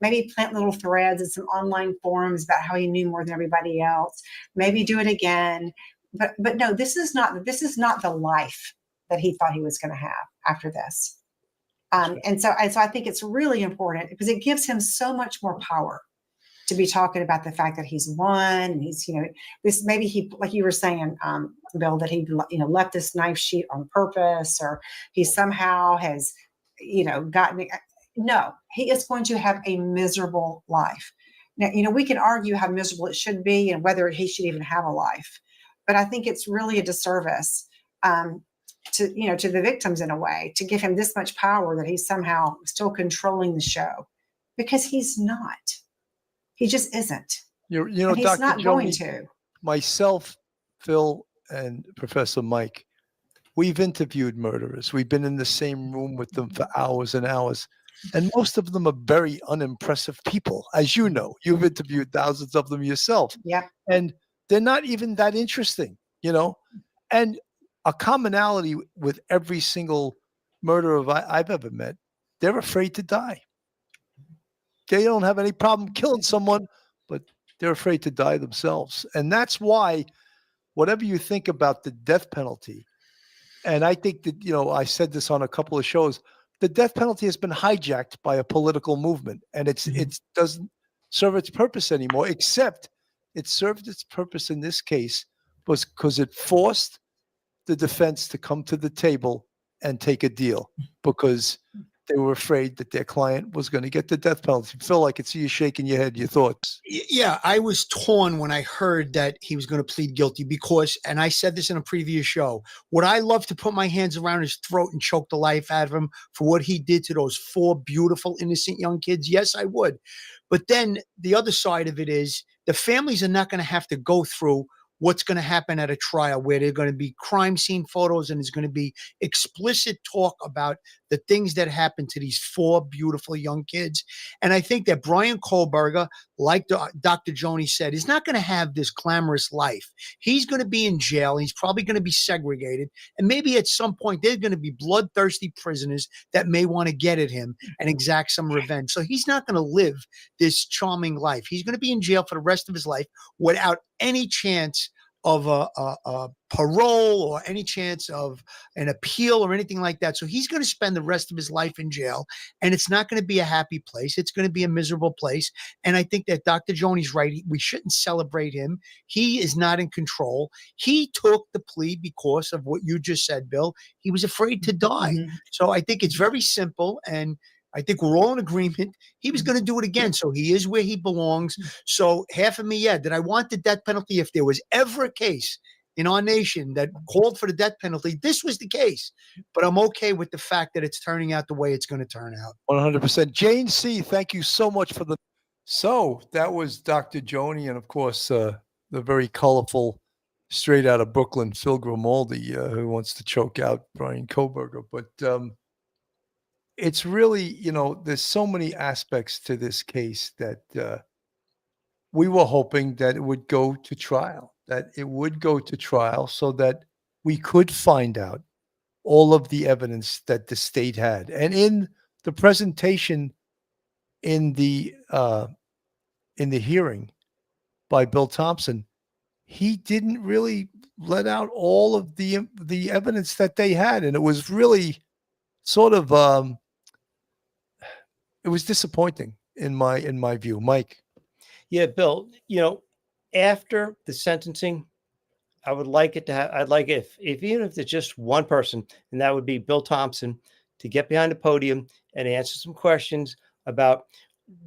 [SPEAKER 8] maybe plant little threads in some online forums about how he knew more than everybody else. Maybe do it again. But no, this is not the life that he thought he was going to have after this. And so I think it's really important because it gives him so much more power to be talking about the fact that he's won and he's, this, maybe he, like you were saying, Bill, that he, left this knife sheath on purpose, or he somehow has, gotten, no, he is going to have a miserable life. Now, we can argue how miserable it should be and whether he should even have a life, but I think it's really a disservice, to the victims in a way, to give him this much power that he's somehow still controlling the show, because he's not. He just isn't. And he's
[SPEAKER 1] Dr.
[SPEAKER 8] not going to.
[SPEAKER 1] Myself, Phil, and Professor Mike, we've interviewed murderers. We've been in the same room with them for hours and hours. And most of them are very unimpressive people. As you know, you've interviewed thousands of them yourself.
[SPEAKER 8] Yeah.
[SPEAKER 1] And they're not even that interesting, And a commonality with every single murderer I've ever met, they're afraid to die. They don't have any problem killing someone, but they're afraid to die themselves. And that's why, whatever you think about the death penalty, and I think that, I said this on a couple of shows, the death penalty has been hijacked by a political movement, and it doesn't serve its purpose anymore, except it served its purpose in this case was because it forced the defense to come to the table and take a deal, because they were afraid that their client was going to get the death penalty. Phil, I could see you shaking your head. Your thoughts?
[SPEAKER 16] Yeah, I was torn when I heard that he was going to plead guilty because, and I said this in a previous show, would I love to put my hands around his throat and choke the life out of him for what he did to those 4 beautiful, innocent young kids? Yes, I would. But then the other side of it is the families are not going to have to go through what's going to happen at a trial where there are going to be crime scene photos and there's going to be explicit talk about the things that happened to these 4 beautiful young kids. And I think that Brian Kohberger, like Dr. Joanie said, is not going to have this glamorous life. He's going to be in jail. He's probably going to be segregated. And maybe at some point, there's going to be bloodthirsty prisoners that may want to get at him and exact some revenge. So he's not going to live this charming life. He's going to be in jail for the rest of his life without any chance of a parole or any chance of an appeal or anything like that. So he's going to spend the rest of his life in jail, and it's not going to be a happy place. It's going to be a miserable place. And I think that Dr. Joanie's right. We shouldn't celebrate him. He is not in control. He took the plea because of what you just said, Bill. He was afraid to die. Mm-hmm. So I think it's very simple, and I think we're all in agreement. He was going to do it again. So he is where he belongs. So half of me, did I want the death penalty? If there was ever a case in our nation that called for the death penalty, this was the case. But I'm okay with the fact that it's turning out the way it's going to turn out.
[SPEAKER 1] 100%. Jane C., thank you so much for the... So that was Dr. Joanie, and of course, the very colorful, straight out of Brooklyn, Phil Grimaldi, who wants to choke out Brian Kohberger. But it's really, there's so many aspects to this case that we were hoping that it would go to trial, so that we could find out all of the evidence that the state had. And in the presentation in the hearing by Bill Thompson, he didn't really let out all of the evidence that they had. And it was really sort of, it was disappointing in my view. Mike.
[SPEAKER 3] Yeah, Bill, after the sentencing, I would like it to have, I'd like if even if it's just one person, and that would be Bill Thompson, to get behind the podium and answer some questions about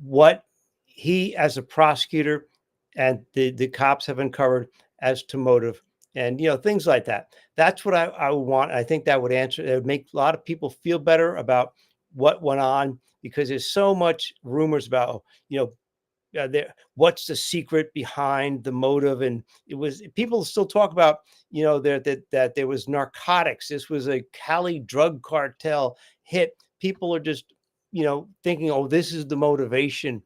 [SPEAKER 3] what he, as a prosecutor, and the cops have uncovered as to motive, and things like that. That's what I would want. I think that would answer. It would make a lot of people feel better about what went on, because there's so much rumors about what's the secret behind the motive, and people still talk about that there was narcotics. This was a Cali drug cartel hit. People are just thinking, oh, this is the motivation,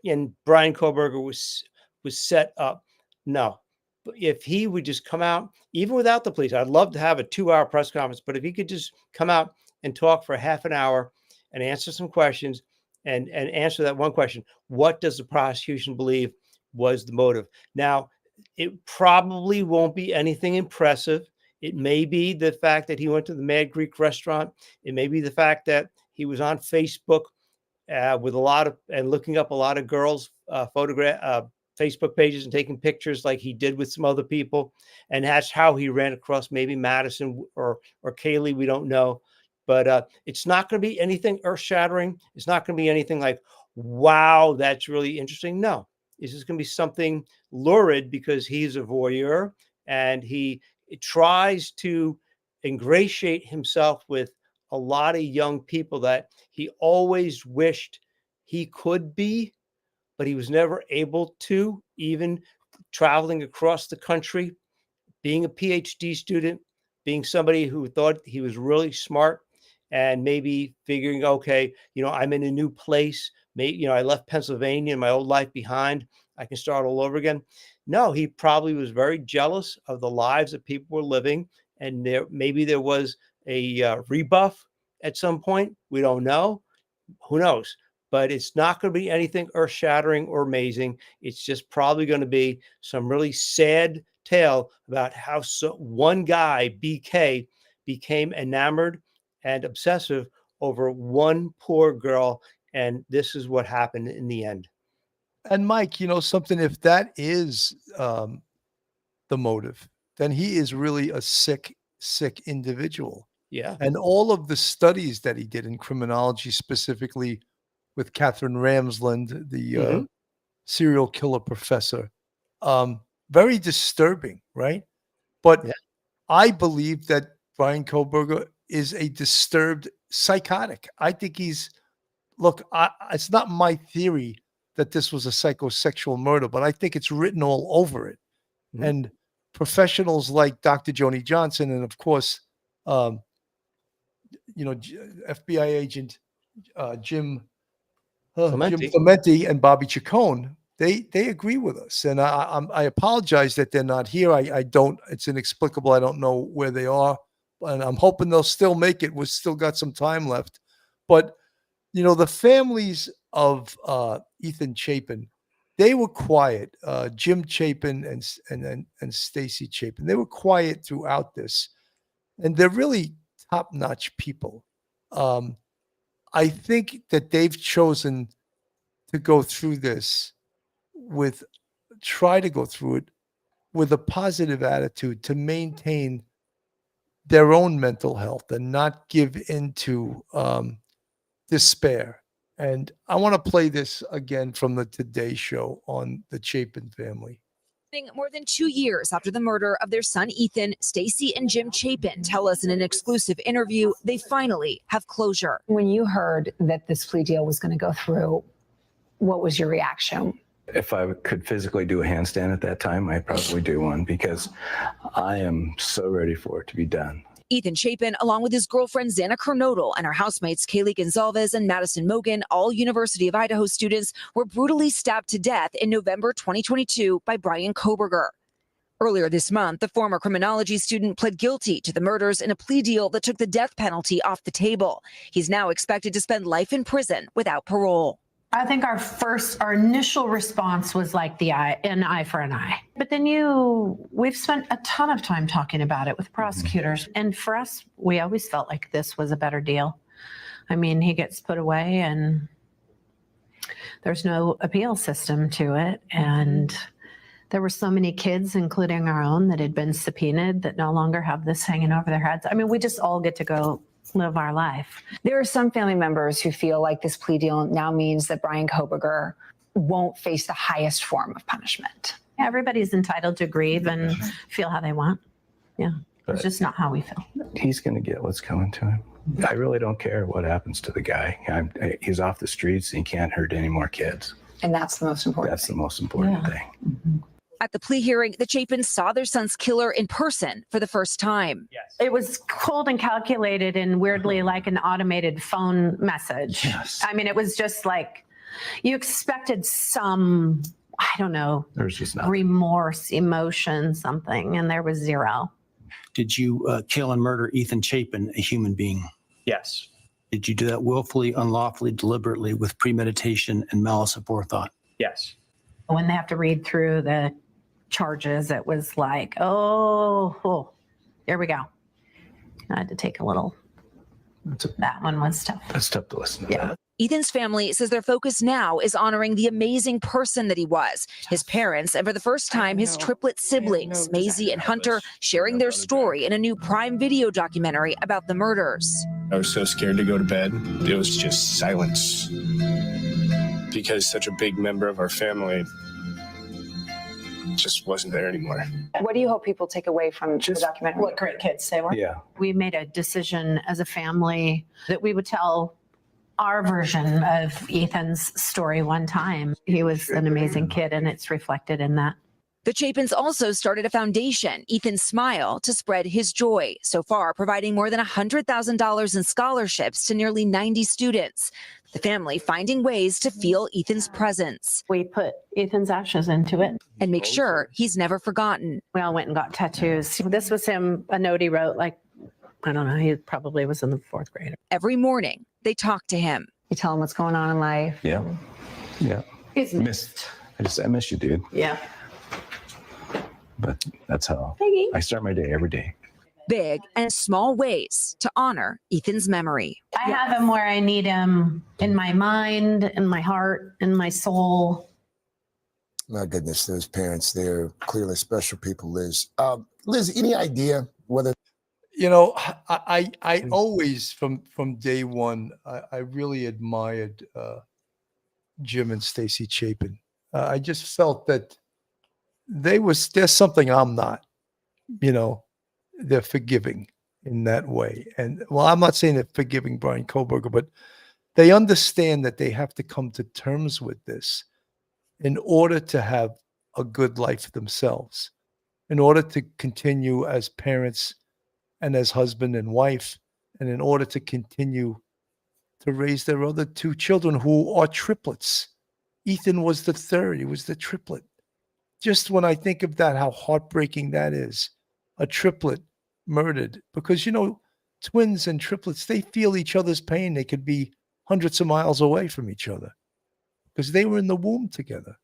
[SPEAKER 3] and Brian Kohberger was set up. No, if he would just come out, even without the police, I'd love to have a 2-hour press conference, but if he could just come out and talk for half an hour and answer some questions and answer that one question, what does the prosecution believe was the motive? Now, it probably won't be anything impressive. It may be the fact that he went to the Mad Greek restaurant. It may be the fact that he was on Facebook with a lot of, and looking up a lot of girls' Facebook pages and taking pictures like he did with some other people. And that's how he ran across maybe Madison or Kaylee. We don't know. But it's not going to be anything earth-shattering. It's not going to be anything like, wow, that's really interesting. No, it's just going to be something lurid because he's a voyeur and he tries to ingratiate himself with a lot of young people that he always wished he could be, but he was never able to, even traveling across the country, being a PhD student, being somebody who thought he was really smart and maybe figuring, okay, I'm in a new place. Maybe, I left Pennsylvania and my old life behind. I can start all over again. No, he probably was very jealous of the lives that people were living. And maybe there was a rebuff at some point. We don't know. Who knows? But it's not going to be anything earth-shattering or amazing. It's just probably going to be some really sad tale about how one guy, BK, became enamored and obsessive over one poor girl. And this is what happened in the end.
[SPEAKER 1] And Mike, something, if that is the motive, then he is really a sick individual.
[SPEAKER 3] Yeah.
[SPEAKER 1] And all of the studies that he did in criminology, specifically with Catherine Ramsland, the serial killer professor, very disturbing, right? But I believe that Bryan Kohberger is a disturbed psychotic. I think he's, it's not my theory that this was a psychosexual murder, but I think it's written all over it. Mm-hmm. And professionals like Dr. Joanie Johnson and, of course, FBI agent Jim Clemente and Bobby Chacon, they agree with us. And I apologize that they're not here. It's inexplicable. I don't know where they are. And I'm hoping they'll still make it. We've still got some time left. But, the families of Ethan Chapin, they were quiet. Jim Chapin and Stacy Chapin, they were quiet throughout this. And they're really top-notch people. I think that they've chosen to go through this try to go through it with a positive attitude to maintain their own mental health and not give into despair. And I want to play this again from the Today Show on the Chapin family.
[SPEAKER 17] More than 2 years after the murder of their son Ethan, Stacy and Jim Chapin tell us in an exclusive interview they finally have closure.
[SPEAKER 18] When you heard that this plea deal was going to go through, what was your reaction?
[SPEAKER 19] If I could physically do a handstand at that time, I'd probably do one because I am so ready for it to be done.
[SPEAKER 17] Ethan Chapin, along with his girlfriend Xana Kernodle and her housemates Kaylee Gonzalez and Madison Mogan, all University of Idaho students, were brutally stabbed to death in November 2022 by Bryan Kohberger. Earlier this month, the former criminology student pled guilty to the murders in a plea deal that took the death penalty off the table. He's now expected to spend life in prison without parole.
[SPEAKER 18] I think our initial response was like an eye for an eye. But then we've spent a ton of time talking about it with prosecutors. And for us, we always felt like this was a better deal. I mean, he gets put away and there's no appeal system to it. And there were so many kids, including our own, that had been subpoenaed that no longer have this hanging over their heads. I mean, we just all get to go live our life.
[SPEAKER 20] There are some family members who feel like this plea deal now means that Bryan Kohberger won't face the highest form of punishment.
[SPEAKER 18] Everybody's entitled to grieve and feel how they want. Yeah, it's just not how we feel.
[SPEAKER 19] He's going to get what's coming to him. I really don't care what happens to the guy. He's off the streets and he can't hurt any more kids.
[SPEAKER 20] And that's the most important
[SPEAKER 19] thing. That's the most important thing.
[SPEAKER 17] Mm-hmm. At the plea hearing, the Chapins saw their son's killer in person for the first time.
[SPEAKER 18] Yes. It was cold and calculated and weirdly like an automated phone message.
[SPEAKER 19] Yes.
[SPEAKER 18] I mean, it was just like you expected some I don't know,
[SPEAKER 19] There's just nothing.
[SPEAKER 18] remorse, emotion, something, and there was zero.
[SPEAKER 21] Did you kill and murder Ethan Chapin, a human being?
[SPEAKER 22] Yes.
[SPEAKER 21] Did you do that willfully, unlawfully, deliberately, with premeditation and malice aforethought?
[SPEAKER 22] Yes.
[SPEAKER 18] When they have to read through the charges, it was like, oh, here we go. I had to take a little, that one was tough.
[SPEAKER 19] That's tough to listen to.
[SPEAKER 18] Yeah.
[SPEAKER 17] Ethan's family says their focus now is honoring the amazing person that he was, his parents, and for the first time, his triplet siblings, Maisie and Hunter, sharing their story in a new Prime Video documentary about the murders.
[SPEAKER 23] I was so scared to go to bed. It was just silence. Because such a big member of our family just wasn't there anymore.
[SPEAKER 20] What do you hope people take away from the documentary?
[SPEAKER 18] What great kids they were.
[SPEAKER 19] Yeah.
[SPEAKER 18] We made a decision as a family that we would tell our version of Ethan's story one time. He was an amazing kid, and it's reflected in that.
[SPEAKER 17] The Chapens also started a foundation, Ethan Smile, to spread his joy, so far providing more than $100,000 in scholarships to nearly 90 students. The family finding ways to feel Ethan's presence.
[SPEAKER 18] We put Ethan's ashes into it.
[SPEAKER 17] And make sure he's never forgotten.
[SPEAKER 18] We all went and got tattoos. This was him, a note he wrote, like, I don't know, he probably was in the 4th grade.
[SPEAKER 17] Every morning, they talk to him.
[SPEAKER 20] You tell him what's going on in life.
[SPEAKER 19] Yeah. Yeah.
[SPEAKER 18] He's
[SPEAKER 19] I miss you, dude.
[SPEAKER 18] Yeah.
[SPEAKER 19] But that's how
[SPEAKER 18] Peggy.
[SPEAKER 19] I start my day every day.
[SPEAKER 17] Big and small ways to honor Ethan's memory.
[SPEAKER 18] I have him where I need him, in my mind, in my heart, in my soul.
[SPEAKER 24] My goodness, those parents, they're clearly special people, Liz. Liz, any idea whether...
[SPEAKER 1] You know, I always, from day one, I really admired Jim and Stacy Chapin. I just felt that there's something I'm not, you know. They're forgiving in that way. And well, I'm not saying they're forgiving Brian Kohberger, but they understand that they have to come to terms with this in order to have a good life themselves, in order to continue as parents and as husband and wife, and in order to continue to raise their other 2 children who are triplets. Ethan was the third. He was the triplet. Just when I think of that, how heartbreaking that is, a triplet murdered, because, you know, twins and triplets, they feel each other's pain. They could be hundreds of miles away from each other because they were in the womb together.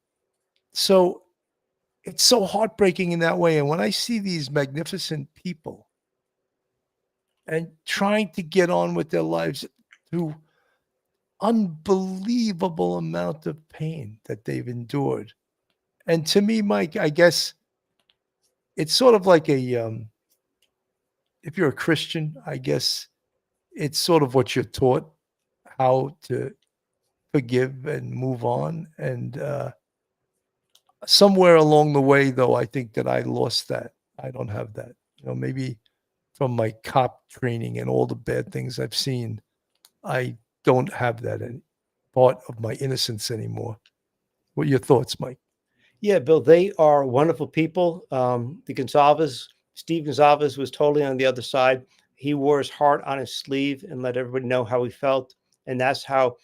[SPEAKER 1] So it's so heartbreaking in that way. And when I see these magnificent people and trying to get on with their lives through unbelievable amount of pain that they've endured. And to me, Mike, I guess it's sort of like if you're a Christian, I guess it's sort of what you're taught, how to forgive and move on. And somewhere along the way, though, I think that I lost that. I don't have that. You know, maybe from my cop training and all the bad things I've seen, I don't have that part of my innocence anymore. What are your thoughts, Mike?
[SPEAKER 3] Yeah, Bill, they are wonderful people. Steve Gonzalez was totally on the other side. He wore his heart on his sleeve and let everybody know how he felt. And that's how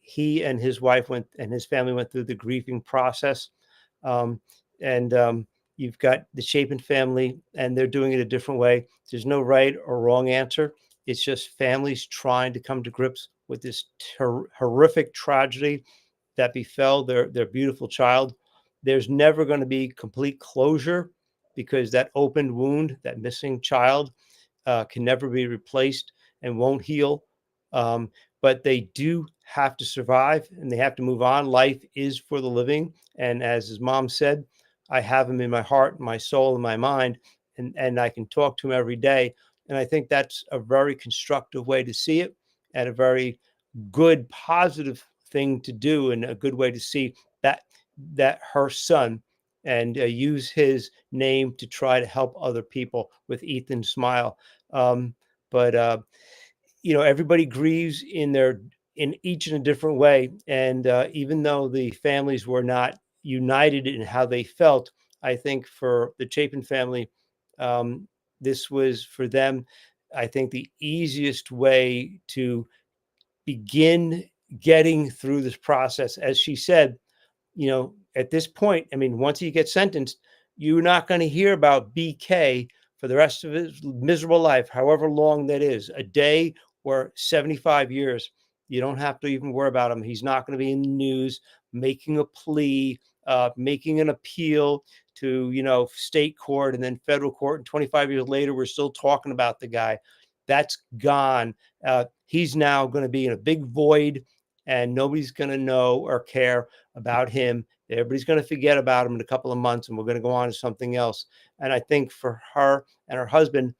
[SPEAKER 3] he and his wife and his family went through the grieving process. You've got the Chapin family, and they're doing it a different way. There's no right or wrong answer. It's just families trying to come to grips with this horrific tragedy that befell their beautiful child. There's never going to be complete closure because that open wound, that missing child, can never be replaced and won't heal. But they do have to survive and they have to move on. Life is for the living. And as his mom said, I have him in my heart, my soul, and my mind, and I can talk to him every day. And I think that's a very constructive way to see it and a very good, positive thing to do and a good way to see that her son and use his name to try to help other people with Ethan Smile. Everybody grieves in each in a different way. And even though the families were not united in how they felt, I think for the Chapin family, this was for them, I think, the easiest way to begin getting through this process. As she said, at this point, I mean, once he gets sentenced, you're not going to hear about BK for the rest of his miserable life, however long that is, a day or 75 years. You don't have to even worry about him. He's not going to be in the news making a plea, making an appeal to, state court and then federal court. And 25 years later, we're still talking about the guy. That's gone. He's now going to be in a big void, and nobody's going to know or care about him. Everybody's going to forget about him in a couple of months, and we're going to go on to something else. And I think for her and her husband,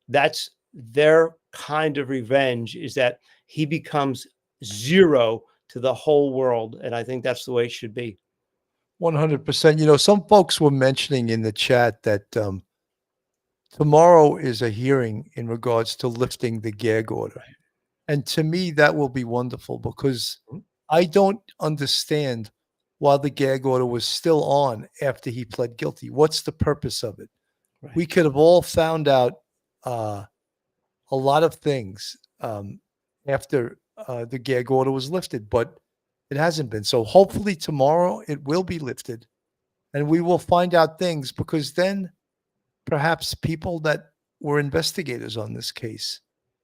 [SPEAKER 3] that's their kind of revenge, is that he becomes zero to the whole world. And I think that's the way it should be.
[SPEAKER 1] 100%. Some folks were mentioning in the chat that tomorrow is a hearing in regards to lifting the gag order. And to me, that will be wonderful, because I don't understand why the gag order was still on after he pled guilty. What's the purpose of it? Right. We could have all found out a lot of things after the gag order was lifted, but it hasn't been. So hopefully tomorrow it will be lifted, and we will find out things, because then perhaps people that were investigators on this case,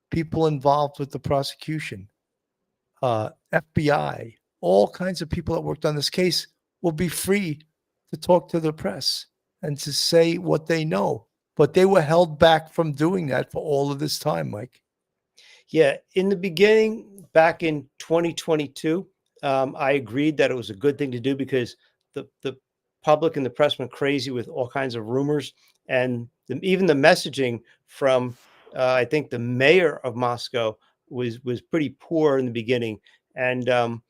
[SPEAKER 1] people involved with the prosecution, FBI, all kinds of people that worked on this case will be free to talk to the press and to say what they know. But they were held back from doing that for all of this time, Mike.
[SPEAKER 3] Yeah. In the beginning, back in 2022, I agreed that it was a good thing to do, because the public and the press went crazy with all kinds of rumors. And even the messaging from, I think, the mayor of Moscow was pretty poor in the beginning. And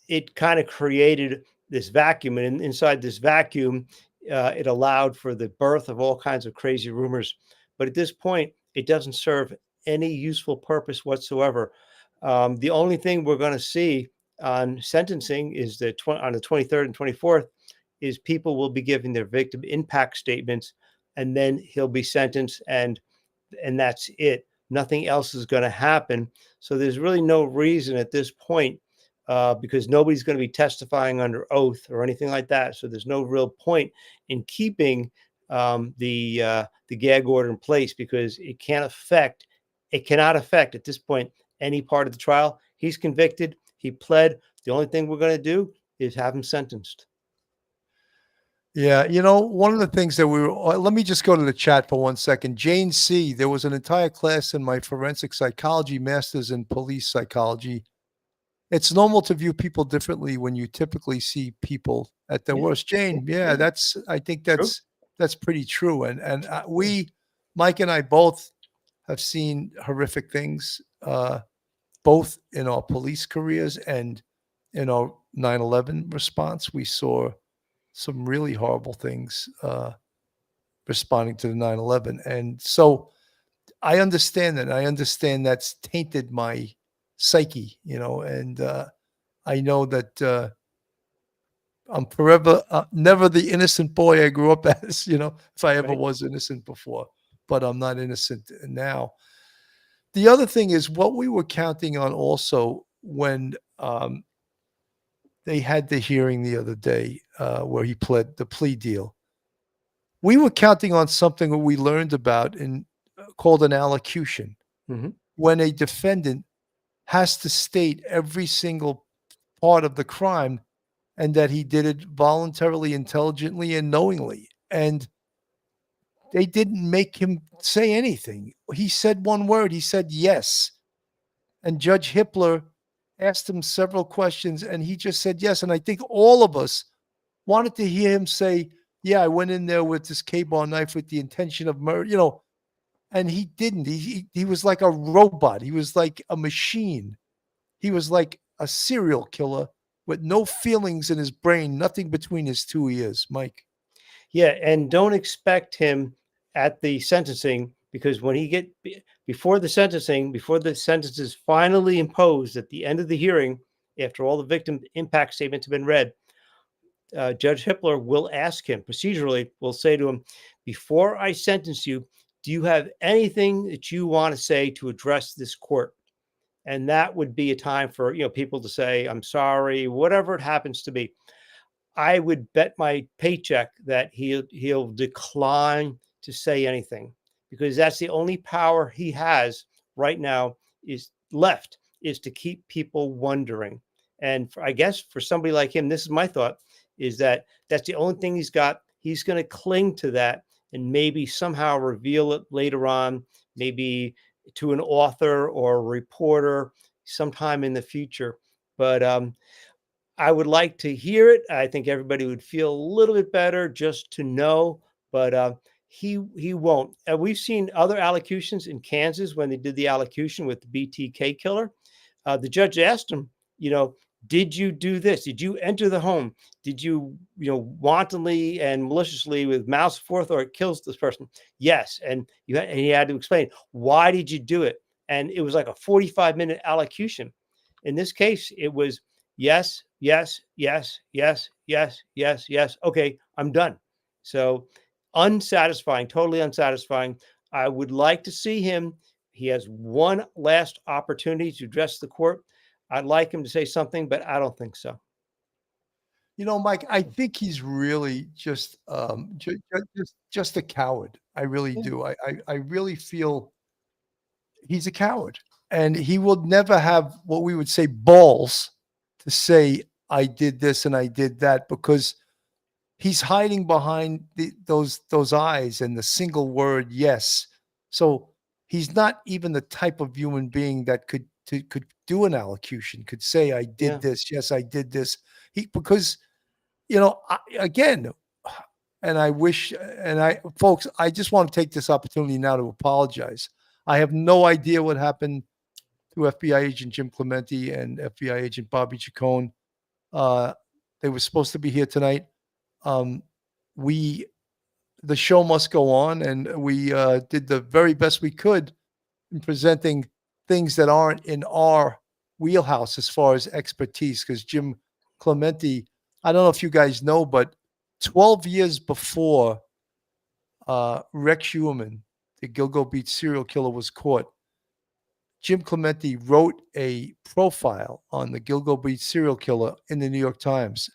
[SPEAKER 3] it kind of created this vacuum. And inside this vacuum, it allowed for the birth of all kinds of crazy rumors. But at this point, it doesn't serve any useful purpose whatsoever. The only thing we're going to see on sentencing is that on the 23rd and 24th is people will be giving their victim impact statements, and then he'll be sentenced, and that's it. Nothing else is going to happen. So there's really no reason at this point, because nobody's going to be testifying under oath or anything like that. So there's no real point in keeping the gag order in place, because it cannot affect at this point any part of the trial. He's convicted. He pled. The only thing we're going to do is have him sentenced.
[SPEAKER 1] Yeah, one of the things that let me just go to the chat for 1 second. Jane C., there was an entire class in my forensic psychology, master's in police psychology. It's normal to view people differently when you typically see people at their worst. Jane, yeah, I think that's pretty true. And we, Mike and I both have seen horrific things, both in our police careers and in our 9/11 response. We saw some really horrible things responding to the 9/11. And so I understand that. I understand that's tainted my psyche, and I know that I'm forever never the innocent boy I grew up as, if I ever was innocent before, but I'm not innocent now. The other thing is what we were counting on also when they had the hearing the other day where he pled the plea deal. We were counting on something that we learned about called an allocution, when a defendant has to state every single part of the crime and that he did it voluntarily, intelligently, and knowingly. And they didn't make him say anything. He said one word. He said yes. And Judge Hippler asked him several questions, and he just said yes. And I think all of us wanted to hear him say, yeah, I went in there with this K-bar knife with the intention of murder, and he didn't. He was like a robot. He was like a machine. He was like a serial killer with no feelings in his brain, nothing between his two ears, Mike.
[SPEAKER 3] Yeah, and don't expect him at the sentencing, because when before the sentence is finally imposed at the end of the hearing, after all the victim impact statements have been read, Judge Hippler will ask him procedurally, will say to him, before I sentence you, do you have anything that you want to say to address this court? And that would be a time for people to say, I'm sorry, whatever it happens to be. I would bet my paycheck that he'll decline to say anything, because that's the only power he has right now is to keep people wondering. And I guess for somebody like him, this is my thought, is that that's the only thing he's got. He's going to cling to that and maybe somehow reveal it later on, maybe to an author or a reporter sometime in the future. But I would like to hear it. I think everybody would feel a little bit better just to know, but he won't. We've seen other allocutions in Kansas when they did the allocution with the BTK killer. The judge asked him, did you do this? Did you enter the home? Did you, wantonly and maliciously with malice aforethought kills this person? Yes. And he had to explain, why did you do it? And it was like a 45-minute allocution. In this case, it was yes, yes, yes, yes, yes, yes, yes. Okay, I'm done. So unsatisfying, totally unsatisfying. I would like to see him. He has one last opportunity to address the court. I'd like him to say something, but I don't think so.
[SPEAKER 1] Mike, I think he's really just a coward. I really do. I really feel he's a coward, and he will never have what we would say balls to say, I did this and I did that, because he's hiding behind those eyes and the single word yes. So he's not even the type of human being that could do an allocution, could say, I did this. Yes, I did this. Because, again, and I wish, folks, I just want to take this opportunity now to apologize. I have no idea what happened to FBI agent Jim Clemente and FBI agent Bobby Chacon. They were supposed to be here tonight. The show must go on, and we did the very best we could in presenting things that aren't in our wheelhouse as far as expertise, because Jim Clemente, I don't know if you guys know, but 12 years before Rex Heuermann, the Gilgo Beach serial killer, was caught, Jim Clemente wrote a profile on the Gilgo Beach serial killer in the New York Times.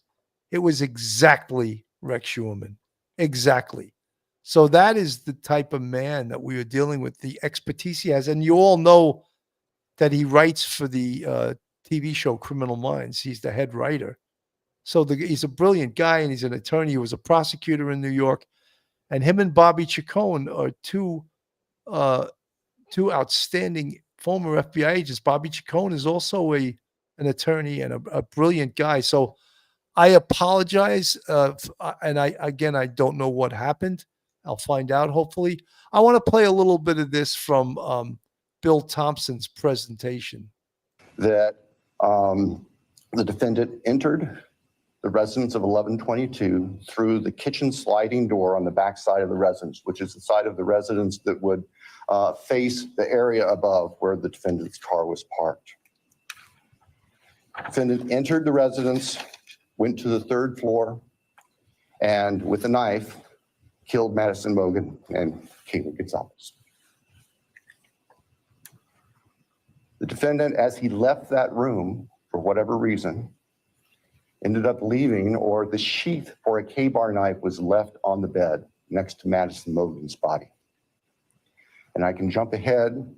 [SPEAKER 1] It was exactly Rex Heuermann. Exactly. So that is the type of man that we are dealing with, the expertise he has. And you all know that he writes for the TV show Criminal Minds. He's the head writer. So he's a brilliant guy, and he's an attorney. He was a prosecutor in New York. And him and Bobby Chacon are two outstanding former FBI agents. Bobby Chacon is also an attorney and a brilliant guy. So I apologize. And I don't know what happened. I'll find out, hopefully. I want to play a little bit of this from Bill Thompson's presentation.
[SPEAKER 2] That the defendant entered the residence of 1122 through the kitchen sliding door on the back side of the residence, which is the side of the residence that would face the area above where the defendant's car was parked. Defendant entered the residence, went to the third floor, and with a knife, killed Madison Mogen and Kaylee Gonzalez. The defendant, as he left that room, for whatever reason, ended up leaving, or the sheath for a K-bar knife was left on the bed next to Madison Mogen's body. And I can jump ahead.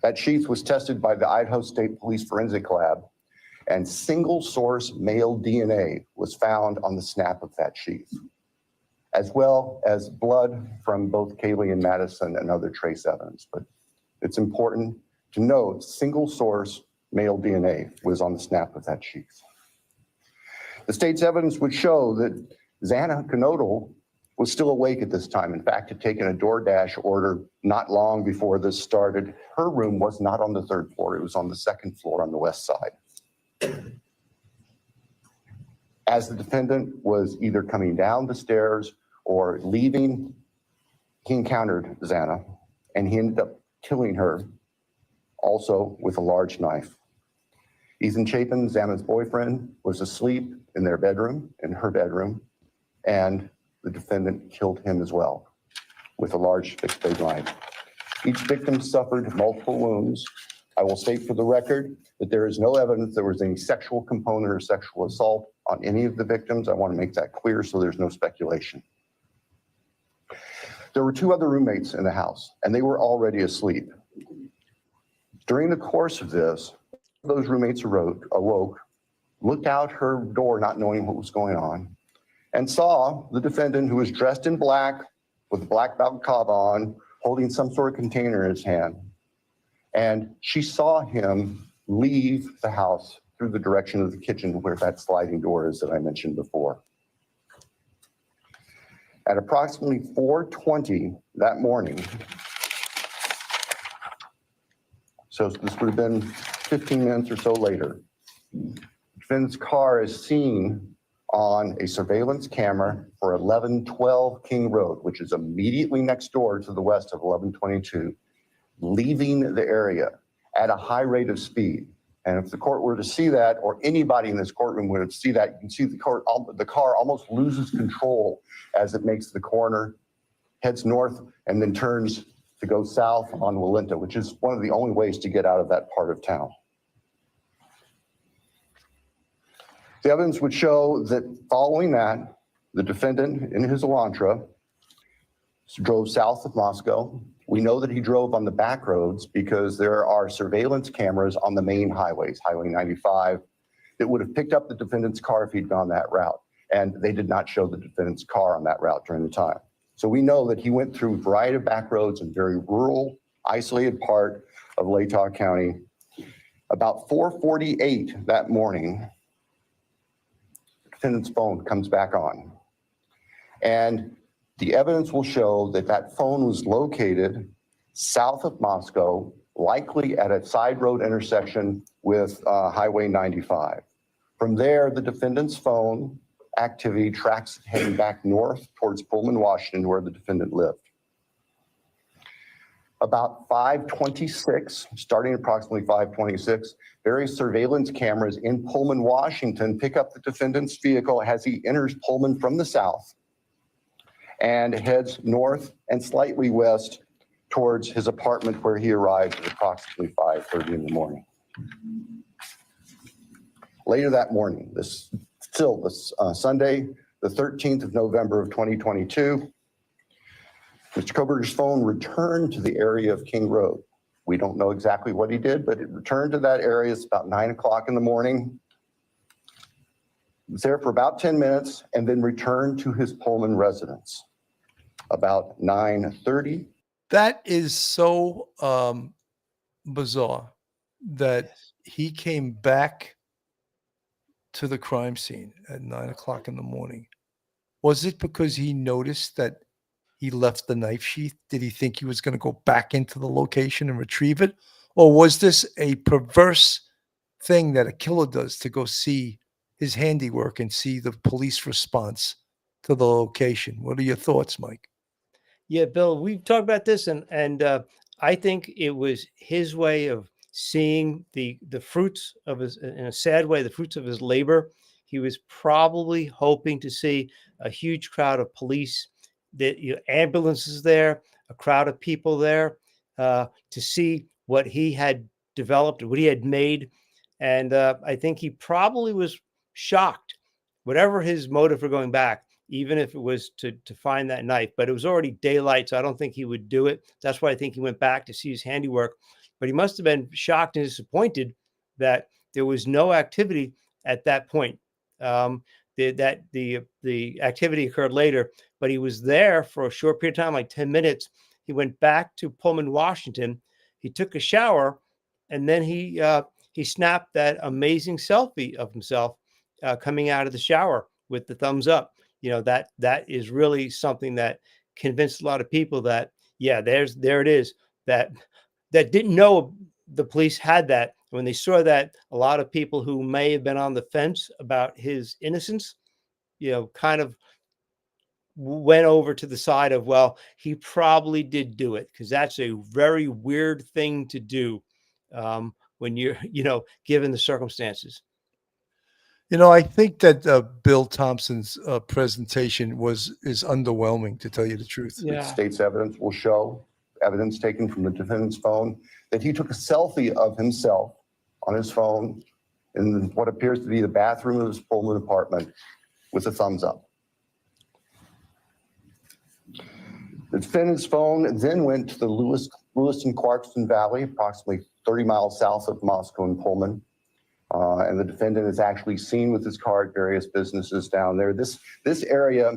[SPEAKER 2] That sheath was tested by the Idaho State Police Forensic Lab, and single source male DNA was found on the snap of that sheath, as well as blood from both Kaylee and Madison and other trace evidence. But it's important to note single source male DNA was on the snap of that sheath. The state's evidence would show that Xana Knodel was still awake at this time. In fact, had taken a DoorDash order not long before this started. Her room was not on the third floor. It was on the second floor on the west side. As the defendant was either coming down the stairs or leaving, he encountered Xana, and he ended up killing her also with a large knife. Ethan Chapens, Xana's boyfriend, was asleep in their bedroom, in her bedroom, and the defendant killed him as well with a large fixed blade knife. Each victim suffered multiple wounds I will state for the record that there is no evidence there was any sexual component or sexual assault on any of the victims. I want to make that clear so there's no speculation. There were 2 other roommates in the house, and they were already asleep. During the course of this, those roommates awoke, looked out her door not knowing what was going on, and saw the defendant, who was dressed in black with a black balaclava on, holding some sort of container in his hand. And she saw him leave the house through the direction of the kitchen where that sliding door is that I mentioned before. At approximately 4:20 that morning, so this would have been 15 minutes or so later, the defendant's car is seen on a surveillance camera for 1112 King Road, which is immediately next door to the west of 1122, leaving the area at a high rate of speed. And if the court were to see that, or anybody in this courtroom would see that, you can see the car almost loses control as it makes the corner, heads north, and then turns to go south on Walenta, which is one of the only ways to get out of that part of town. The evidence would show that following that, the defendant in his Elantra drove south of Moscow. We know that he drove on the back roads because there are surveillance cameras on the main highways, Highway 95, that would have picked up the defendant's car if he'd gone that route. And they did not show the defendant's car on that route during the time. So we know that he went through a variety of back roads in very rural, isolated part of Latah County. About 4:48 that morning, the defendant's phone comes back on. And the evidence will show that that phone was located south of Moscow, likely at a side road intersection with Highway 95. From there, the defendant's phone activity tracks heading back north towards Pullman, Washington, where the defendant lived. About 5:26, starting approximately 5:26, various surveillance cameras in Pullman, Washington pick up the defendant's vehicle as he enters Pullman from the south and heads north and slightly west towards his apartment, where he arrived at approximately 5:30 in the morning. Later that morning, Sunday, the 13th of November of 2022, Mr. Kohberger's phone returned to the area of King Road. We don't know exactly what he did, but it returned to that area. It's about 9 o'clock in the morning. It was there for about 10 minutes and then returned to his Pullman residence about 9:30.
[SPEAKER 1] That is so bizarre that he came back to the crime scene at 9 o'clock in the morning. Was it because he noticed that he left the knife sheath? Did he think he was going to go back into the location and retrieve it? Or was this a perverse thing that a killer does to go see his handiwork and see the police response to the location? What are your thoughts, Mike?
[SPEAKER 3] Yeah, Bill, we've talked about this, and I think it was his way of seeing the fruits of his, in a sad way, the fruits of his labor. He was probably hoping to see a huge crowd of police, that ambulances there, a crowd of people there, to see what he had developed, what he had made. And I think he probably was shocked, whatever his motive for going back, even if it was to find that knife. But it was already daylight, so I don't think he would do it. That's why I think he went back to see his handiwork. But he must have been shocked and disappointed that there was no activity at that point. The activity occurred later, but he was there for a short period of time, like 10 minutes. He went back to Pullman, Washington. He took a shower, and then he snapped that amazing selfie of himself coming out of the shower with the thumbs up. That is really something that convinced a lot of people that, yeah, there it is, that didn't know the police had that. When they saw that, a lot of people who may have been on the fence about his innocence, kind of went over to the side of, well, he probably did do it, because that's a very weird thing to do when you're, given the circumstances.
[SPEAKER 1] I think that Bill Thompson's presentation is underwhelming, to tell you the truth.
[SPEAKER 2] The state's evidence will show, evidence taken from the defendant's phone that he took a selfie of himself on his phone in what appears to be the bathroom of his Pullman apartment with a thumbs up. The defendant's phone then went to the Lewis and Clarkston Valley, approximately 30 miles south of Moscow and Pullman. And the defendant is actually seen with his car at various businesses down there. This area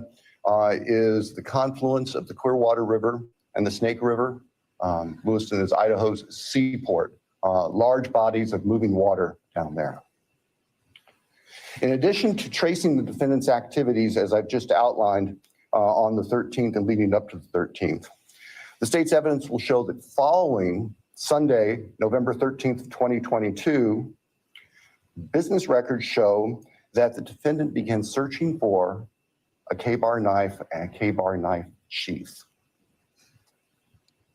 [SPEAKER 2] is the confluence of the Clearwater River and the Snake River. Lewiston is Idaho's seaport. Large bodies of moving water down there. In addition to tracing the defendant's activities, as I've just outlined, on the 13th and leading up to the 13th, the state's evidence will show that following Sunday, November 13th, 2022, business records show that the defendant began searching for a K-bar knife and a K-bar knife sheath,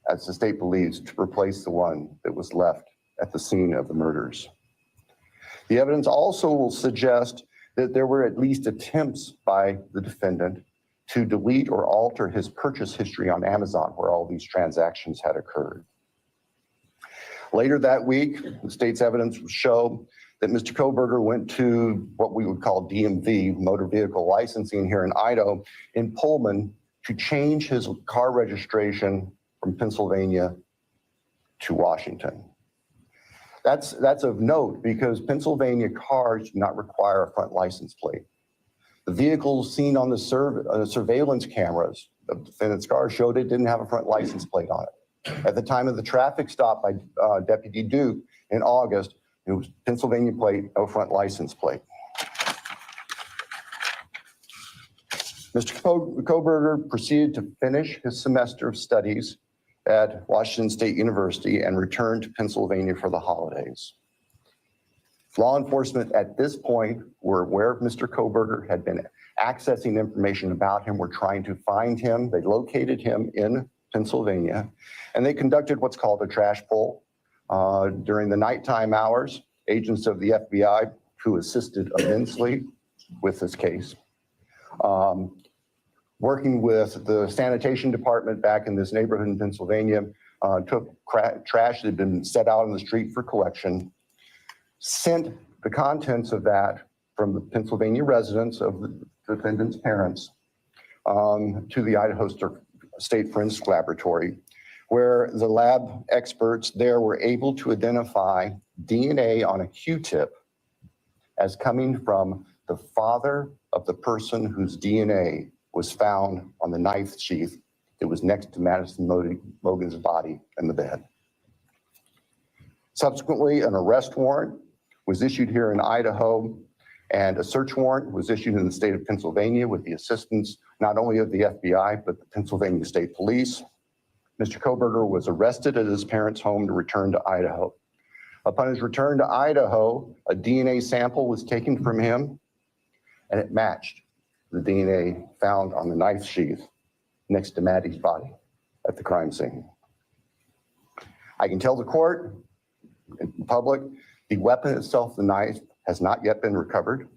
[SPEAKER 2] as the state believes, to replace the one that was left at the scene of the murders. The evidence also will suggest that there were at least attempts by the defendant to delete or alter his purchase history on Amazon, where all these transactions had occurred. Later that week, the state's evidence will show that Mr. Kohberger went to what we would call DMV, motor vehicle licensing here in Idaho, in Pullman, to change his car registration from Pennsylvania to Washington. That's of note because Pennsylvania cars do not require a front license plate. The vehicles seen on the surveillance cameras of the defendant's car showed it didn't have a front license plate on it. At the time of the traffic stop by Deputy Duke in August, it was Pennsylvania plate, no front license plate. Mr. Kohberger proceeded to finish his semester of studies at Washington State University and returned to Pennsylvania for the holidays. Law enforcement at this point were aware of Mr. Kohberger, had been accessing information about him, were trying to find him. They located him in Pennsylvania, and they conducted what's called a trash pull. During the nighttime hours, agents of the FBI, who assisted immensely with this case, working with the sanitation department back in this neighborhood in Pennsylvania, took trash that had been set out on the street for collection, sent the contents of that from the Pennsylvania residence of the defendant's parents to the Idaho State Forensic Laboratory, where the lab experts there were able to identify DNA on a Q-tip as coming from the father of the person whose DNA was found on the knife sheath that was next to Madison Mogan's body in the bed. Subsequently, an arrest warrant was issued here in Idaho, and a search warrant was issued in the state of Pennsylvania with the assistance not only of the FBI, but the Pennsylvania State Police. Mr. Kohberger was arrested at his parents' home to return to Idaho. Upon his return to Idaho, a DNA sample was taken from him, and it matched the DNA found on the knife sheath next to Maddie's body at the crime scene. I can tell the court, in public, the weapon itself, the knife, has not yet been recovered.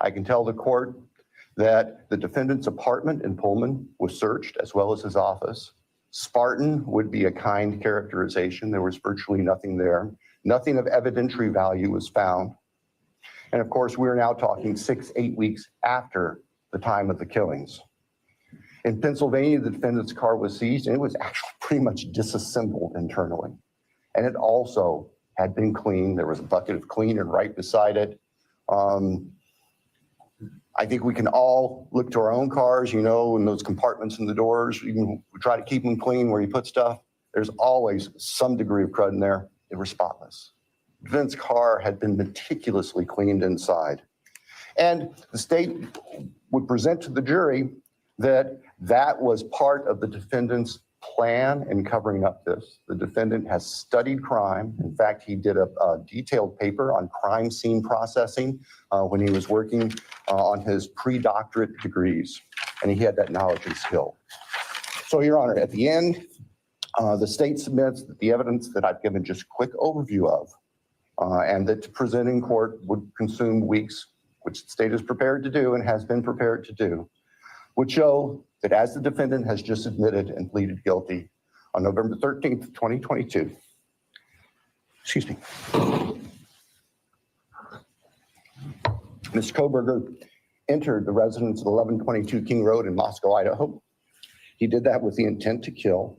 [SPEAKER 2] I can tell the court that the defendant's apartment in Pullman was searched, as well as his office. Spartan would be a kind characterization. There was virtually nothing there. Nothing of evidentiary value was found. And of course, we're now talking 6-8 weeks after the time of the killings. In Pennsylvania, the defendant's car was seized, and it was actually pretty much disassembled internally. And it also had been cleaned. There was a bucket of cleaner right beside it. I think we can all look to our own cars, you know, and those compartments in the doors. We try to keep them clean where you put stuff. There's always some degree of crud in there. They were spotless. The defendant's car had been meticulously cleaned inside. And the state would present to the jury that that was part of the defendant's plan in covering up this. The defendant has studied crime. In fact, he did a detailed paper on crime scene processing when he was working on his pre-doctorate degrees, and he had that knowledge and skill. So, Your Honor, at the end, the state submits that the evidence that I've given just a quick overview of, and that to present in court would consume weeks, which the state is prepared to do and has been prepared to do, would show that as the defendant has just admitted and pleaded guilty, On November 13th, 2022, excuse me, Mr. Kohberger entered the residence of 1122 King Road in Moscow, Idaho. He did that with the intent to kill.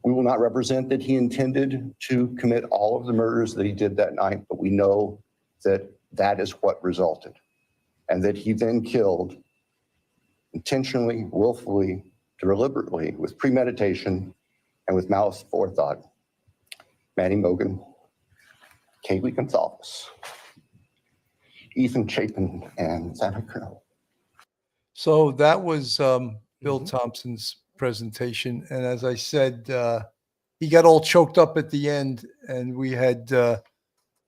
[SPEAKER 2] We will not represent that he intended to commit all of the murders that he did that night, but we know that that is what resulted, and that he then killed intentionally, willfully, deliberately, with premeditation and with malice forethought, Manny Mogan, Kaylee Gonzalez, Ethan Chapens, and Santa Colonel.
[SPEAKER 1] So that was Bill Thompson's presentation. And as I said, he got all choked up at the end. And we had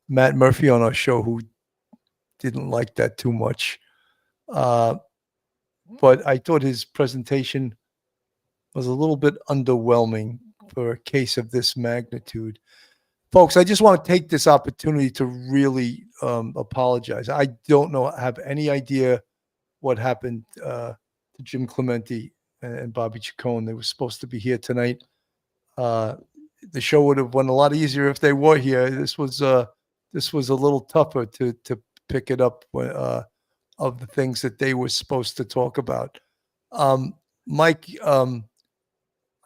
[SPEAKER 1] Matt Murphy on our show who didn't like that too much. But I thought his presentation was a little bit underwhelming for a case of this magnitude. Folks, I just want to take this opportunity to really apologize. I don't have any idea what happened to Jim Clemente and Bobby Chacon. They were supposed to be here tonight. The show would have went a lot easier if they were here. This was a little tougher to pick it up of the things that they were supposed to talk about. Mike,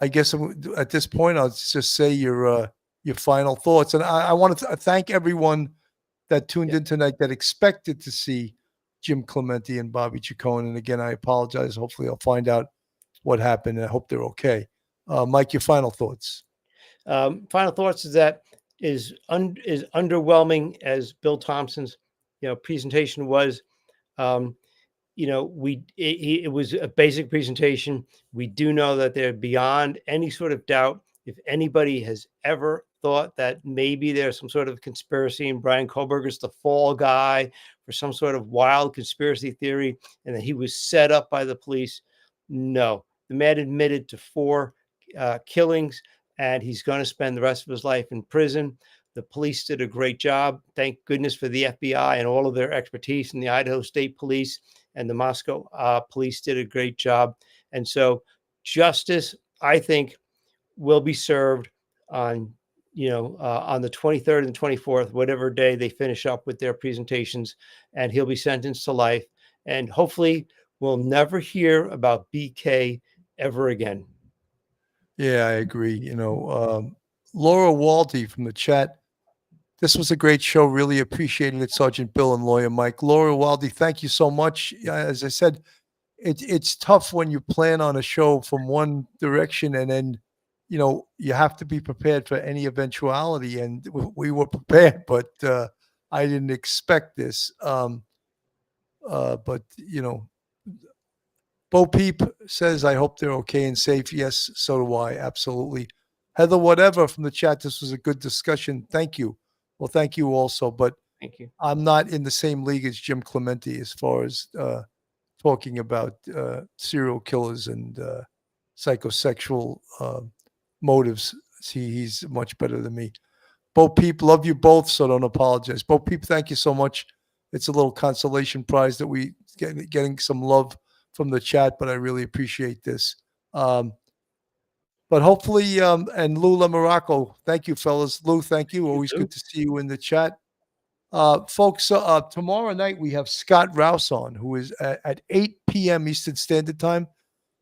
[SPEAKER 1] I guess at this point, I'll just say your final thoughts. And I want to thank everyone that tuned in tonight that expected to see Jim Clemente and Bobby Chacon. And again, I apologize. Hopefully I'll find out what happened. I hope they're okay. Mike, your final thoughts.
[SPEAKER 3] Final thoughts is that is underwhelming as Bill Thompson's presentation was. It was a basic presentation. We do know that they're beyond any sort of doubt. If anybody has ever thought that maybe there's some sort of conspiracy and Brian Kohberger's the fall guy for some sort of wild conspiracy theory and that he was set up by the police, no. The man admitted to 4 killings, and he's going to spend the rest of his life in prison. The police did a great job. Thank goodness for the FBI and all of their expertise, and the Idaho State Police and the Moscow police did a great job. And so justice, I think, will be served on the 23rd and 24th, whatever day they finish up with their presentations, and he'll be sentenced to life. And hopefully we'll never hear about BK ever again.
[SPEAKER 1] Yeah, I agree. Laura Waldy from the chat. This was a great show. Really appreciated it, Sergeant Bill and Lawyer Mike. Laura Waldy, thank you so much. As I said, it's tough when you plan on a show from one direction and then, you have to be prepared for any eventuality. And we were prepared, but I didn't expect this. But Bo Peep says, I hope they're okay and safe. Yes, so do I. Absolutely. Heather, whatever from the chat, this was a good discussion. Thank you. Well, thank you also. But
[SPEAKER 3] thank you.
[SPEAKER 1] I'm not in the same league as Jim Clemente as far as talking about serial killers and psychosexual motives. He's much better than me. Bo Peep, love you both, so don't apologize. Bo Peep, thank you so much. It's a little consolation prize that we getting some love from the chat, but I really appreciate this. But hopefully, and Lula Morocco, thank you, fellas. Lou, thank you. Always good to see you in the chat. Folks, tomorrow night we have Scott Rouse on, who is at 8 p.m. Eastern Standard Time.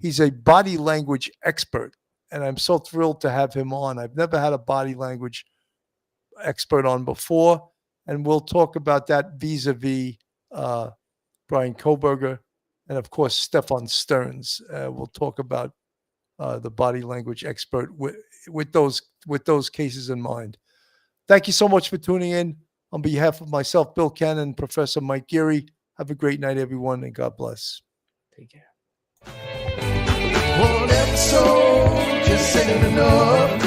[SPEAKER 1] He's a body language expert, and I'm so thrilled to have him on. I've never had a body language expert on before, and we'll talk about that vis-a-vis Brian Kohberger and, of course, Stefan Stearns. We'll talk about the body language expert with those cases in mind. Thank you so much for tuning in. On behalf of myself, Bill Cannon, and Professor Mike Geary, have a great night, everyone, and God bless.
[SPEAKER 3] Take care.
[SPEAKER 4] One episode just ain't enough.